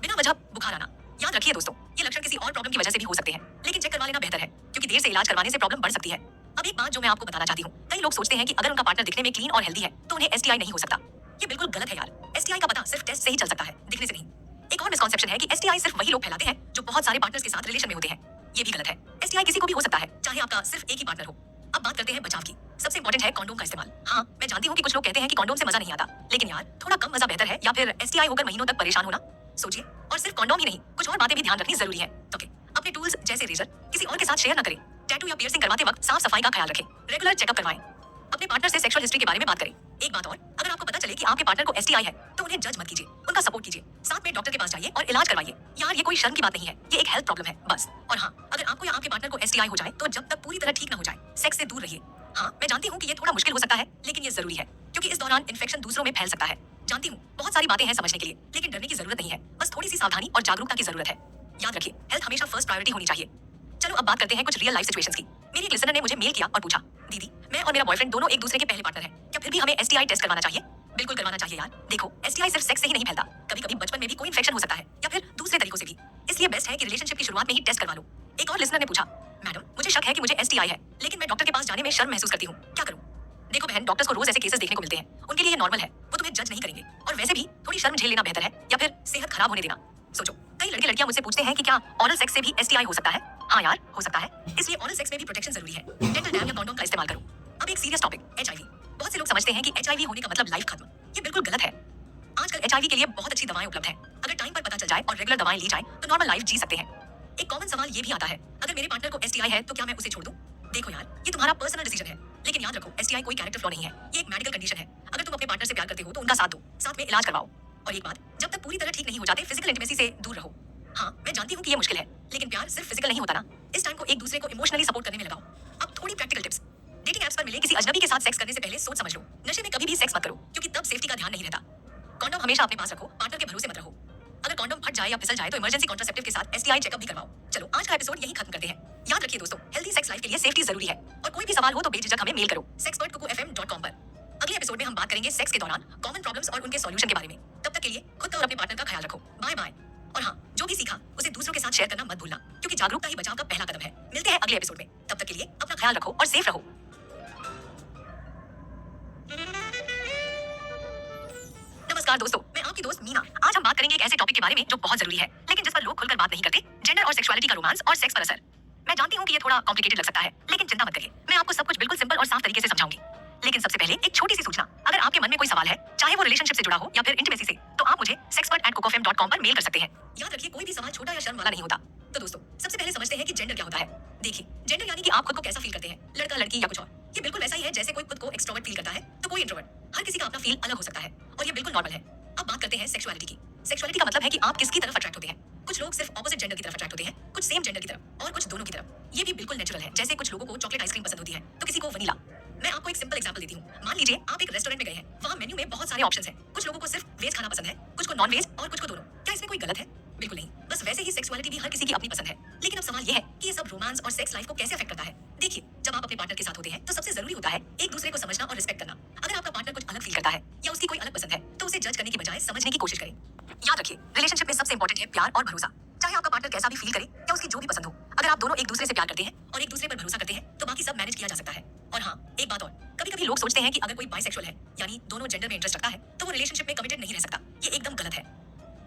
S1: बिना वजह बुखार आना। याद रखिए दोस्तों, ये लक्षण किसी और प्रॉब्लम की वजह से भी हो सकते हैं, लेकिन चेक करवा लेना बेहतर है, क्योंकि देर से इलाज करवाने से प्रॉब्लम बढ़ सकती है। अब एक बात जो मैं आपको बताना चाहती हूँ, कई लोग सोचते हैं कि अगर उनका पार्टनर दिखने में क्लीन और हेल्दी है तो उन्हें एसटीआई नहीं हो सकता। ये बिल्कुल गलत है यार। एसटीआई का पता सिर्फ टेस्ट से ही चल सकता है, दिखने से नहीं। एक और मिसकॉन्सेप्शन है कि एसटीआई सिर्फ वही लोग फैलाते हैं जो बहुत सारे पार्टनर्स के साथ रिलेशन में होते हैं। ये भी गलत है। एसटीआई किसी को भी हो सकता है, चाहे आपका सिर्फ एक ही पार्टनर हो। अब बात करते हैं बचाव की। सबसे इंपॉर्टेंट है कंडोम का इस्तेमाल। हाँ, मैं जानती हूँ कि कुछ लोग कहते हैं कि कंडोम से मजा नहीं आता, लेकिन यार थोड़ा कम मजा बेहतर है या फिर एसटीआई होकर महीनों तक परेशान होना। सोचिए, और सिर्फ कंडोम ही नहीं, कुछ और बातें भी ध्यान रखनी जरूरी है। ओके, अपने टूल्स जैसे रेजर किसी और के साथ शेयर न करें। टैटू या पियर्सिंग करवाते वक्त साफ सफाई का ख्याल रखें। रेगुलर चेकअप करवाएं। अपने पार्टनर से सेक्सुअल हिस्ट्री के बारे में बात करें। एक बात और, अगर आपको पता चले कि आपके पार्टनर को एसटीआई है तो उन्हें जज मत कीजिए, उनका सपोर्ट कीजिए। साथ में डॉक्टर के पास जाइए और इलाज करवाइए। यार, ये कोई शर्म की बात नहीं है, ये एक हेल्थ प्रॉब्लम है बस। और हाँ, अगर आपको या आपके पार्टनर को एसटीआई हो जाए तो जब तक पूरी तरह ठीक न हो जाए सेक्स से दूर रहिए। हाँ, मैं जानती हूँ कि ये थोड़ा मुश्किल हो सकता है, लेकिन ये जरूरी है, क्योंकि इस दौरान इन्फेक्शन दूसरों में फैल सकता है। जानती हूँ बहुत सारी बातें हैं समझने के लिए, लेकिन डरने की जरूरत नहीं है, बस थोड़ी सी सावधानी और जागरूकता की जरूरत है। याद रखिए, हेल्थ हमेशा फर्स्ट प्रायोरिटी होनी चाहिए। चलो अब बात करते हैं कुछ रियल लाइफ सिचुएशंस की। मेरी एक लिसनर ने मुझे मेल किया और पूछा, दीदी मैं और मेरा बॉयफ्रेंड दोनों एक दूसरे के पहले पार्टनर हैं, क्या फिर भी हमें एसटीआई टेस्ट करवाना चाहिए? बिल्कुल करवाना चाहिए यार। देखो, एसटीआई सिर्फ सेक्स से ही नहीं फैलता, कभी कभी बचपन में भी कोई इन्फेक्शन हो सकता है या फिर दूसरे तरीकों से भी। इसलिए बेस्ट है कि रिलेशनशिप की शुरुआत में ही टेस्ट करवा लो। एक और लिसनर ने पूछा, मैडम मुझे शक है कि मुझे एसटीआई है, लेकिन मैं डॉक्टर के पास जाने में शर्म महसूस करती हूँ, क्या करूँ? देखो बहन, डॉक्टर्स को रोज ऐसे केसेस देखने को मिलते हैं, उनके लिए ये नॉर्मल है, वो तुम्हें जज नहीं करेंगे। और वैसे भी थोड़ी शर्म झेल लेना बेहतर है या फिर सेहत खराब होने देना। सोचो, कई लड़के लड़कियां मुझसे पूछते हैं कि क्या ओरल सेक्स से भी एसटीआई हो सकता है। हाँ यार, हो सकता है। इसलिए ओरल सेक्स में भी प्रोटेक्शन जरूरी है। डेंटल डैम या कॉन्डोम का इस्तेमाल करो। अब एक सीरियस टॉपिक, एचआईवी। बहुत से लोग समझते हैं कि एचआईवी होने का मतलब लाइफ खत्म। ये बिल्कुल गलत है। आजकल एचआईवी के लिए बहुत अच्छी दवाएं उपलब्ध हैं। अगर टाइम पर पता चल जाए और रेगुलर दवाएं ली जाए तो नॉर्मल लाइफ जी सकते हैं। एक कॉमन सवाल ये भी आता है, अगर मेरे पार्टनर को एसटीआई है तो क्या मैं उसे छोड़ दूं? देखो यार, ये तुम्हारा पर्सनल डिसीजन है, लेकिन याद रखो एसटीआई कोई कैरेक्टर फ्लॉ नहीं है। ये एक मेडिकल कंडीशन है। अगर तुम अपने पार्टनर से प्यार करते हो तो उनका साथ दो, साथ में इलाज करवाओ। और एक बात, जब तक पूरी तरह ठीक नहीं हो जाते फिजिकल इंटीमेसी से दूर रहो। हाँ, मैं जानती हूँ कि ये मुश्किल है, लेकिन प्यार सिर्फ फिजिकल नहीं होता ना। इस टाइम को एक दूसरे को इमोशनली सपोर्ट करने में लगाओ। अब थोड़ी प्रैक्टिकल टिप्स। डेटिंग ऐप्स पर मिले किसी अजनबी के साथ सेक्स करने से पहले सोच समझ लो। नशे में कभी भी सेक्स मत करो, क्योंकि तब सेफ्टी का ध्यान नहीं रहता। कॉन्डोम हमेशा अपने पास रखो, पार्टनर के भरोसे मत रहो। अगर कॉन्डोम फट जाए या फिसल जाए तो इमरजेंसी कॉन्ट्रासेप्टिव के साथ एसटीआई चेकअप भी करवाओ। चलो आज का एपिसोड यही खत्म करते हैं। याद रखिए दोस्तों, हेल्दी सेक्स लाइफ के लिए सेफ्टी जरूरी है। और कोई भी सवाल हो तो बेझिझक हमें मेल करो sexpertkuku@fm.com पर। अगले एपिसोड में हम बात करेंगे सेक्स के दौरान कॉमन प्रॉब्लम्स और उनके सॉल्यूशन के बारे में। तब तक के लिए खुद और अपने पार्टनर का ख्याल रखो। Bye bye. और हाँ, जो भी सीखा उसे दूसरों के साथ शेयर करना मत भूलना, क्योंकि जागरूकता ही बचाव का पहला कदम है। मिलते हैं अगले एपिसोड में, तब तक के लिए अपना ख्याल रखो और सेफ रहो। नमस्कार दोस्तों, मैं आपकी दोस्त मीना। आज हम बात करेंगे एक ऐसे टॉपिक के बारे में जो बहुत जरूरी है, लेकिन जिस पर लोग खुलकर बात नहीं करते, जेंडर और सेक्सुअलिटी का रोमांस और सेक्स पर असर। मैं जानती हूँ कि ये थोड़ा कॉम्प्लिकेटेड लग सकता है, लेकिन चिंता मत करिए, मैं आपको सब कुछ बिल्कुल सिंपल और साफ तरीके से समझाऊंगी। लेकिन सबसे पहले एक छोटी सी सूचना, अगर आपके मन में कोई सवाल है, चाहे वो रिलेशनशिप से जुड़ा हो या फिर इंटीमेसी से, तो आप मुझे sexpert@cookofm.com पर मेल कर सकते हैं। याद रखिए, कोई भी सवाल छोटा या शर्म वाला नहीं होता। तो दोस्तों, सबसे पहले समझते हैं कि जेंडर क्या होता है। देखिए, जेंडर यानी कि आप खुद को कैसा फील करते हैं, लड़का लड़की या कुछ और। ये बिल्कुल वैसा ही है जैसे कोई खुद को एक्सट्रोवर्ट फील करता है तो कोई इंट्रोवर्ट। हर किसी का अपना फील अलग हो सकता है और ये बिल्कुल नॉर्मल है। अब बात करते हैं सेक्सुअलिटी की। सेक्सुअलिटी का मतलब है कि आप किसकी तरफ अट्रैक्ट होते हैं। कुछ लोग सिर्फ ऑपोजिट जेंडर की तरफ अट्रैक्ट होते हैं, कुछ सेम जेंडर की तरफ और कुछ दोनों की तरफ। ये भी बिल्कुल नेचुरल है। जैसे कुछ लोगों को चॉकलेट आइसक्रीम पसंद होती है तो किसी को वनीला। मैं आपको एक सिंपल एग्जांपल देती हूँ। मान लीजिए आप एक रेस्टोरेंट में गए हैं, वहाँ मेन्यू में बहुत सारे ऑप्शंस हैं। कुछ लोगों को सिर्फ वेज खाना पसंद है, कुछ को नॉन वेज और कुछ को दोनों। क्या इसमें कोई गलत है? बिल्कुल नहीं। बस वैसे ही सेक्सुअलिटी भी हर किसी की अपनी पसंद है। लेकिन अब सवाल ये है कि ये सब रोमांस और सेक्स लाइफ को कैसे अफेक्ट करता है। देखिए, जब आप अपने पार्टनर के साथ होते हैं तो सबसे जरूरी होता है एक दूसरे को समझना और रिस्पेक्ट करना। अगर आपका पार्टनर कुछ अलग फील करता है या उसकी कोई अलग पसंद है तो उसे जज करने की बजाय समझने की कोशिश करें। याद रखिए, रिलेशनशिप में सबसे इंपॉर्टेंट है प्यार और भरोसा। चाहे आपका पार्टनर कैसा भी फील करे या उसकी जो भी पसंद हो, अगर आप दोनों एक दूसरे से प्यार करते हैं और एक दूसरे पर भरोसा करते हैं तो बाकी सब मैनेज किया जा सकता है। और हाँ, एक बात और, कभी कभी लोग सोचते हैं कि अगर कोई बाइसेक्सुअल है, यानी दोनों जेंडर में इंटरेस्ट रखता है, तो वो रिलेशनशिप में कमिटेड नहीं रह सकता। ये एकदम गलत है।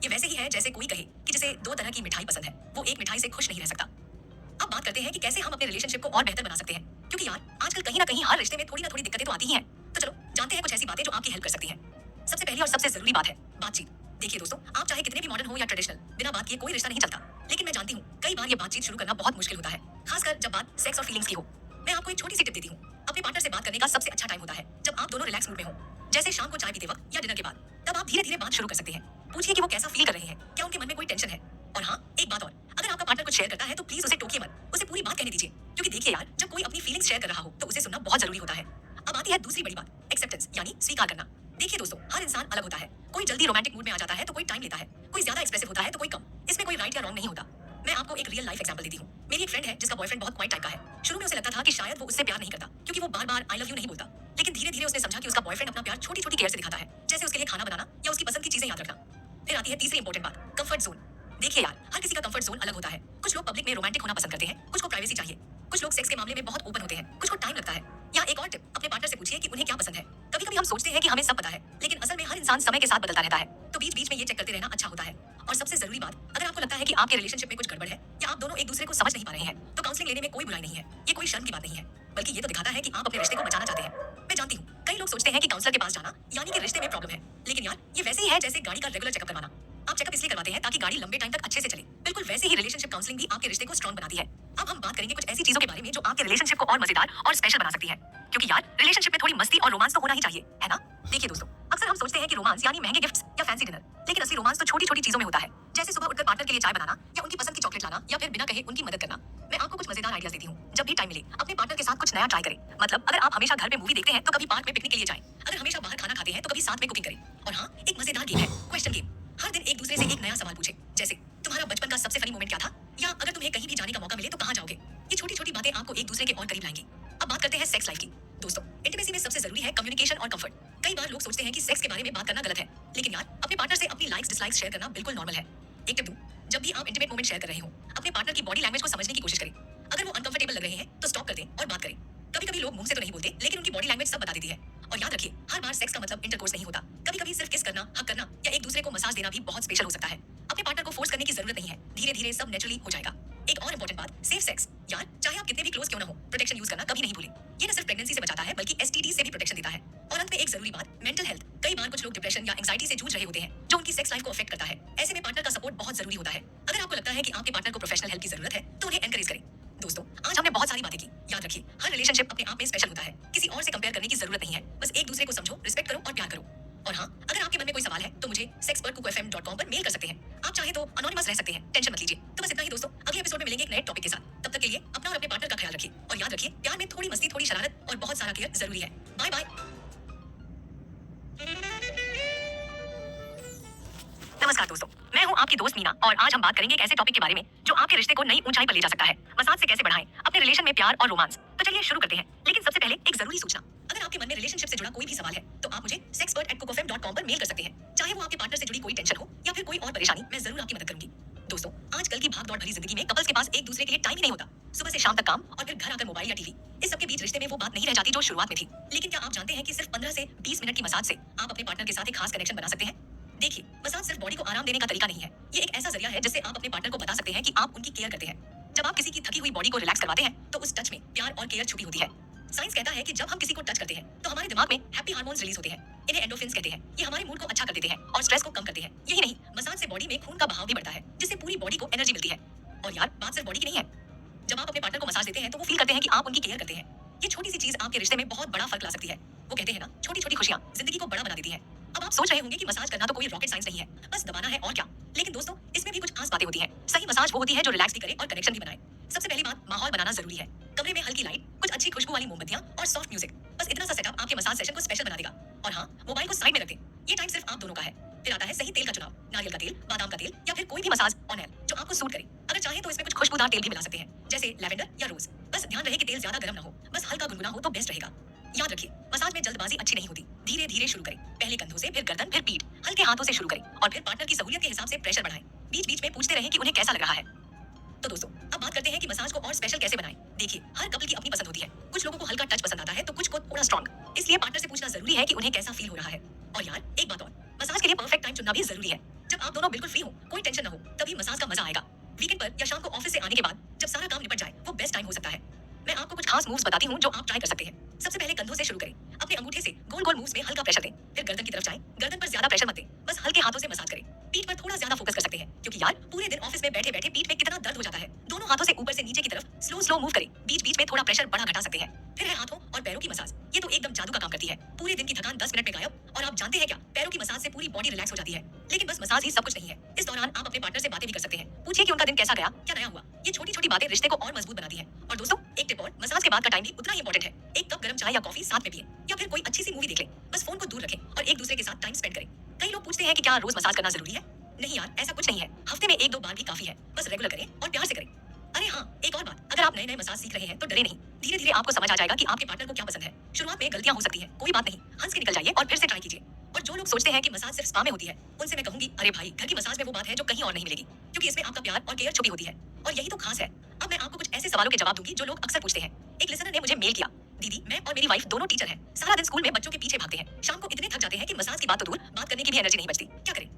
S1: ये वैसे ही है जैसे कोई कहे कि जिसे दो तरह की मिठाई पसंद है, वो एक मिठाई से खुश नहीं रह सकता। अब बात करते हैं कि कैसे हम अपने रिलेशनशिप को और बेहतर बना सकते हैं, क्योंकि यार आजकल कहीं ना कहीं हर रिश्ते में थोड़ी ना थोड़ी दिक्कतें तो आती ही हैं। तो चलो जानते हैं कुछ ऐसी बातें जो आपकी हेल्प कर सकती हैं। सबसे पहली और सबसे जरूरी बात है बातचीत। देखिए दोस्तों, आप चाहे कितने भी मॉडर्न हो या ट्रेडिशनल, बिना बात किए कोई रिश्ता नहीं चलता। लेकिन मैं जानती हूँ कई बार ये बातचीत शुरू करना बहुत मुश्किल होता है, खासकर जब बात सेक्स और फीलिंग्स की हो। मैं आपको एक छोटी सी टिप देती हूँ। अपने पार्टनर से बात करने का सबसे अच्छा टाइम होता है जब आप दोनों रिलैक्स मूड में हो, जैसे शाम को चाय पीते वक्त या डिनर के बाद। तब आप धीरे धीरे बात शुरू कर सकते हैं। पूछिए कि वो कैसा फील कर रहे हैं, क्या उनके मन में कोई टेंशन है। और हाँ, एक बात और, अगर आपका पार्टनर कुछ शेयर करता है तो प्लीज उसे टोकिए मत, उसे पूरी बात कहने दीजिए। क्योंकि देखिए यार, जब कोई अपनी फीलिंग्स शेयर कर रहा हो तो उसे सुनना बहुत जरूरी होता है। अब आती है दूसरी बड़ी बात, एक्सेप्टेंस यानी स्वीकार करना। देखिए दोस्तों, हर इंसान अलग होता है। कोई जल्दी रोमांटिक मूड में आ जाता है तो कोई टाइम लेता है, कोई ज्यादा एक्सप्रेसिव होता है तो कोई कम। इसमें कोई राइट या रॉन्ग नहीं होता। मैं आपको एक रियल लाइफ एग्जांपल देती हूँ। मेरी एक फ्रेंड है जिसका बॉयफ्रेंड बहुत क्वाइट टाइप का है। शुरू में उसे लगता था कि शायद वो उससे प्यार नहीं करता, क्योंकि वो बार बार आई लव यू नहीं बोलता। लेकिन धीरे धीरे उसने समझा कि उसका बॉयफ्रेंड अपना प्यार छोटी छोटी केयर से दिखाता है, जैसे उसके लिए खाना बनाना या उसकी पसंद की चीजें याद रखना। फिर आती है तीसरी इंपॉर्टेंट बात, कंफर्ट जोन। देखिए यार, हर किसी का कंफर्ट जोन अलग होता है। कुछ लोग पब्लिक में रोमांटिक होना पसंद करते हैं, कुछ को प्राइवेसी चाहिए। कुछ लोग सेक्स के मामले में बहुत ओपन होते हैं, कुछ को टाइम लगता है। यहाँ एक और टिप, अपने पार्टनर से पूछिए कि उन्हें क्या पसंद है। कभी कभी हम सोचते हैं कि हमें सब पता है, लेकिन असल में हर इंसान समय के साथ बदलता रहता है, तो बीच बीच में ये चेक करते रहना अच्छा होता है। और सबसे जरूरी बात, अगर आपको लगता है कि आपके रिलेशनशिप में कुछ गड़बड़ है या आप दोनों एक दूसरे को समझ नहीं पा रहे हैं, तो काउंसलिंग लेने में कोई बुराई नहीं है। ये कोई शर्म की बात नहीं है, बल्कि ये तो दिखाता है कि आप अपने रिश्ते को बचाना चाहते हैं। मैं जानती हूँ कई लोग सोचते हैं कि काउंसलर के पास जाना यानी कि रिश्ते में प्रॉब्लम है, लेकिन यार ये वैसे ही है जैसे गाड़ी का रेगुलर चेकअप करवाना। आप चेकअप इसलिए करवाते हैं ताकि गाड़ी लंबे टाइम तक अच्छे से चले। बिल्कुल वैसे ही रिलेशनशिप काउंसलिंग भी आपके रिश्ते को स्ट्रॉन्ग बनाती है। अब हम बात करेंगे कुछ ऐसी चीजों के बारे में जो आपके रिलेशनशिप को और मजेदार और स्पेशल बना सकती है, क्योंकि यार रिलेशनशिप में थोड़ी मस्ती और रोमांस तो होना ही चाहिए, है ना। देखिए दोस्तों, अक्सर हम सोचते हैं कि रोमांस यानी महंगे गिफ्ट्स या फैंसी डिनर, लेकिन असली रोमांस तो छोटी छोटी चीजों में होता है, जैसे सुबह उठकर पार्टनर के लिए चाय बनाना या उनकी पसंद की चॉकलेट लाना या फिर बिना कहे उनकी मदद करना। मैं आपको कुछ मजेदार आइडियाज देती हूँ। जब भी टाइम मिले अपने पार्टनर के साथ कुछ नया ट्राई करें। मतलब अगर आप हमेशा घर पे मूवी देखते हैं तो कभी पार्क में पिकनिक के लिए जाएं। अगर हमेशा बाहर खाना खाते हैं तो कभी साथ में कुकिंग करें। और हाँ, एक मजेदार गेम है क्वेश्चन गेम। हर दिन एक दूसरे से एक नया सवाल पूछे, जैसे तुम्हारा बचपन का सबसे फनी मोमेंट क्या था, या अगर तुम्हें कहीं भी जाने का मौका मिले तो कहाँ जाओगे। ये छोटी छोटी बातें आपको एक दूसरे के और करीब लाएंगी। अब बात करते हैं सेक्स लाइफ की। दोस्तों, इंटीमेसी में सबसे जरूरी है कम्युनिकेशन और कंफर्ट। कई बार लोग सोचते हैं कि सेक्स के बारे में बात करना गलत है, लेकिन यार अपने पार्टनर से अपनी लाइक्स डिसलाइक्स शेयर करना बिल्कुल नॉर्मल है। एक टिप दूं, जब भी आप इंटीमेट मोमेंट शेयर कर रहे हो, अपने पार्टनर की बॉडी लैंग्वेज को समझने की कोशिश करें। अगर वो अनकंफर्टेबल लग रहे हैं तो स्टॉप कर दें और बात करें। कभी कभी लोग मुंह से तो नहीं बोलते, लेकिन उनकी बॉडी लैंग्वेज सब बता देती है। और याद रखिए, हर बार सेक्स का मतलब इंटरकोर्स नहीं होता। कभी कभी सिर्फ किस करना, हक करना या एक दूसरे को मसाज देना भी बहुत स्पेशल हो सकता है। अब अपने पार्टनर को फोर्स करने की जरूरत नहीं है, धीरे धीरे सब नेचुरली हो जाएगा। एक और इंपॉर्टेंट बात, सेफ सेक्स। यार चाहे आप कितने भी क्लोज क्यों ना हो, प्रोटेक्शन यूज करना कभी नहीं भूलें। ये न सिर्फ प्रेगनेंसी से बचाता है बल्कि एसटीडी से भी प्रोटेक्शन देता है। और अंत में एक जरूरी बात, मेंटल हेल्थ। कई बार कुछ लोग डिप्रेशन या एंजाइटी से जूझ रहे होते हैं जो उनकी सेक्स लाइफ को अफेक्ट करता है। ऐसे में पार्टनर का सपोर्ट बहुत जरूरी होता है। अगर आपको लगता है कि आपके पार्टनर को प्रोफेशनल हेल्प की जरूरत है तो उन्हें एनकरेज करें। दोस्तों, आज हमने बहुत सारी बातें की। याद रखिए, हर रिलेशनशिप अपने आप में स्पेशल होता है, किसी और से कंपेयर करने की जरूरत नहीं है। बस एक दूसरे को समझो, रिस्पेक्ट करो और प्यार करो। और हाँ, अगर आपके मन में कोई सवाल है तो मुझे sex@kuku.fm.com पर मेल कर सकते हैं। आप चाहे तो अनोनिमस रह सकते हैं, टेंशन मत लीजिए। तो बस इतना ही दोस्तों, अगले एपिसोड में मिलेंगे एक नए टॉपिक के साथ। तब तक के लिए अपना और अपने पार्टनर का ख्याल रखिए और याद रखिए, प्यार में थोड़ी मस्ती, थोड़ी शरारत और बहुत सारा केयर जरूरी है। Bye bye. नमस्कार दोस्तों, मैं हूं आपकी दोस्त मीना और आज हम बात करेंगे एक ऐसे टॉपिक के बारे में जो आपके रिश्ते को नई ऊंचाई पर ले जा सकता है। मसाज से कैसे बढ़ाएं अपने रिलेशन में प्यार और रोमांस। तो चलिए शुरू करते हैं। लेकिन सबसे पहले एक जरूरी सूचना, अगर आपके मन में रिलेशनशिप से जुड़ा कोई भी सवाल है तो आप मुझे sexpert@cookofm.com पर मेल कर सकते हैं। चाहे वो आपके पार्टनर से जुड़ी कोई टेंशन हो या फिर कोई और परेशानी, मैं जरूर आपकी मदद करूंगी। दोस्तों, आजकल की भाग दौड़ भरी जिंदगी में कपल्स के पास एक दूसरे के लिए टाइम ही नहीं होता। सुबह से शाम तक काम और फिर घर आकर मोबाइल या टीवी। इस सबके बीच रिश्ते में वो बात नहीं रह जाती जो शुरुआत में थी। लेकिन क्या आप जानते हैं कि सिर्फ 15 से 20 मिनट की मसाज से आप अपने पार्टनर के साथ एक खास कनेक्शन बना सकते हैं। देखिए, मसाज सिर्फ बॉडी को आराम देने का तरीका नहीं है, ये एक ऐसा जरिया है जिससे आप अपने पार्टनर को बता सकते हैं कि आप उनकी केयर करते हैं। जब आप किसी की थकी हुई बॉडी को रिलैक्स करवाते हैं तो उस टच में प्यार और केयर छुपी होती है। साइंस कहता है कि जब हम किसी को टच करते हैं तो हमारे दिमाग में हैप्पी हार्मोन्स रिलीज होते हैं। इन्हें एंडोर्फिन्स कहते हैं। ये हमारे मूड को अच्छा कर देते हैं और स्ट्रेस को कम करते हैं। यही नहीं, मसाज से बॉडी में खून का बहाव भी बढ़ता है जिससे पूरी बॉडी को एनर्जी मिलती है। और यार, बात सिर्फ बॉडी की नहीं है। जब आप अपने पार्टनर को मसाज देते हैं तो वो फील करते हैं कि आप उनकी केयर करते हैं। ये छोटी सी चीज आपके रिश्ते में बहुत बड़ा फर्क ला सकती है। वो कहते हैं ना, छोटी छोटी खुशियां जिंदगी को बड़ा बना देती हैं। अब आप सोच रहे होंगे कि मसाज करना तो कोई रॉकेट साइंस नहीं है, बस दबाना है और क्या। लेकिन दोस्तों, इसमें भी कुछ खास बातें होती हैं। सही मसाज वो होती है जो रिलैक्स भी करे और कनेक्शन भी बनाए। सबसे पहली बात, माहौल बनाना जरूरी है। कमरे में हल्की लाइट, कुछ अच्छी खुशबू वाली मोमबत्तियां और सॉफ्ट म्यूजिक। बस इतना सा सेटअप आपके मसाज सेशन को स्पेशल बना देगा। और हाँ, मोबाइल को साइड में रख दें। ये टाइम सिर्फ आप दोनों का है। फिर आता है सही तेल का चुनाव, नारियल का तेल, बादाम का तेल या फिर कोई भी मसाज ऑयल जो आपको सूट करे। अगर चाहे तो इसमें कुछ खुशबूदार तेल भी मिला सकते हैं, जैसे लैवेंडर या रोज। बस ध्यान रहे कि तेल ज्यादा गर्म ना हो, बस हल्का गुनगुना हो तो बेस्ट रहेगा। याद रखिए, मसाज में जल्दबाजी अच्छी नहीं होती। धीरे धीरे शुरू करें, पहले कंधों से, फिर गर्दन, फिर पीठ। हल्के हाथों से शुरू करें और फिर पार्टनर की सहूलियत के हिसाब से प्रेशर बढ़ाएं। बीच बीच में पूछते रहें कि उन्हें कैसा लग रहा है। तो दोस्तों, अब बात करते हैं कि मसाज को और स्पेशल कैसे बनाएं। देखिए, हर कपल की अपनी पसंद होती है। कुछ लोगों को हल्का टच पसंद आता है तो कुछ को थोड़ा स्ट्रॉन्ग। इसलिए पार्टनर से पूछना जरूरी है कि उन्हें कैसा फील हो रहा है। और यार, एक बात और, मसाज के लिए परफेक्ट टाइम चुनना भी जरूरी है। जब आप दोनों बिल्कुल फ्री हो, कोई टेंशन ना हो, तभी मसाज का मजा आएगा। वीकेंड पर या शाम को ऑफिस से आने के बाद जब सारा काम निपट जाए, वो बेस्ट टाइम हो सकता है। मैं आपको कुछ खास मूव्स बताती हूँ जो आप ट्राई कर सकते हैं। सबसे पहले कंधों से शुरू करें। अपने अंगूठे से गोल गोल मूव्स में हल्का प्रेशर दें। फिर गर्दन की तरफ जाएं। गर्दन पर ज्यादा प्रेशर मत दें, बस हल्के हाथों से मसाज करें। पीठ पर थोड़ा ज्यादा फोकस कर सकते हैं, क्योंकि यार पूरे दिन ऑफिस में बैठे बैठे पीठ में कितना दर्द हो जाता है। दोनों हाथों से ऊपर से नीचे की तरफ स्लो स्लो मूव करें। बीच बीच में थोड़ा प्रेशर बढ़ा घटा सकते हैं। फिर है हाथों और पैरों की मसाज। ये तो एकदम जादू का काम करती है। पूरे दिन की थकान 10 मिनट में गायब। और आप जानते हैं क्या, पैरों की मसाज से पूरी बॉडी रिलैक्स हो जाती है। लेकिन बस मसाज ही सब कुछ नहीं है। इस दौरान आप अपने पार्टनर से बातें भी कर सकते हैं। पूछिए कि उनका दिन कैसा गया, क्या नया हुआ। ये छोटी छोटी बातें रिश्ते को और मजबूत बनाती हैं। और दोस्तों, एक टिप और, मसाज के बाद का टाइम भी उतना ही इंपॉर्टेंट है। एक कप गर्म चाय या कॉफी साथ में पिएं या फिर कोई अच्छी सी मूवी देख लें। बस फोन को दूर रखें और एक दूसरे के साथ टाइम स्पेंड करें। कई लोग पूछते हैं कि क्या रोज मसाज करना जरूरी है। नहीं यार, ऐसा कुछ नहीं है। हफ्ते में 1-2 बार भी काफी है। बस रेगुलर करें और प्यार से करें। अरे हाँ, एक और बात, अगर आप नए नए मसाज सीख रहे हैं तो डरे नहीं। धीरे धीरे आपको समझ आ जाएगा कि आपके पार्टनर को क्या पसंद है। शुरुआत में गलतियां हो सकती हैं, कोई बात नहीं, हंस के निकल जाइए और फिर से ट्राई कीजिए। और जो लोग सोचते हैं कि मसाज सिर्फ स्पा में होती है, उनसे मैं कहूंगी, अरे भाई, घर की मसाज में वो बात है जो कहीं और नहीं मिलेगी, क्योंकि इसमें आपका प्यार और केयर छुपी होती है। और यही तो खास है। अब मैं आपको कुछ ऐसे सवालों के जवाब दूंगी जो लोग अक्सर पूछते हैं। एक लिसनर ने मुझे मेल किया, दीदी, मैं और मेरी वाइफ दोनों टीचर हैं। सारा दिन स्कूल में बच्चों के पीछे भागते हैं। शाम को इतने थक जाते हैं कि मसाज की बात तो दूर, बात करने की भी एनर्जी नहीं बचती। क्या करें?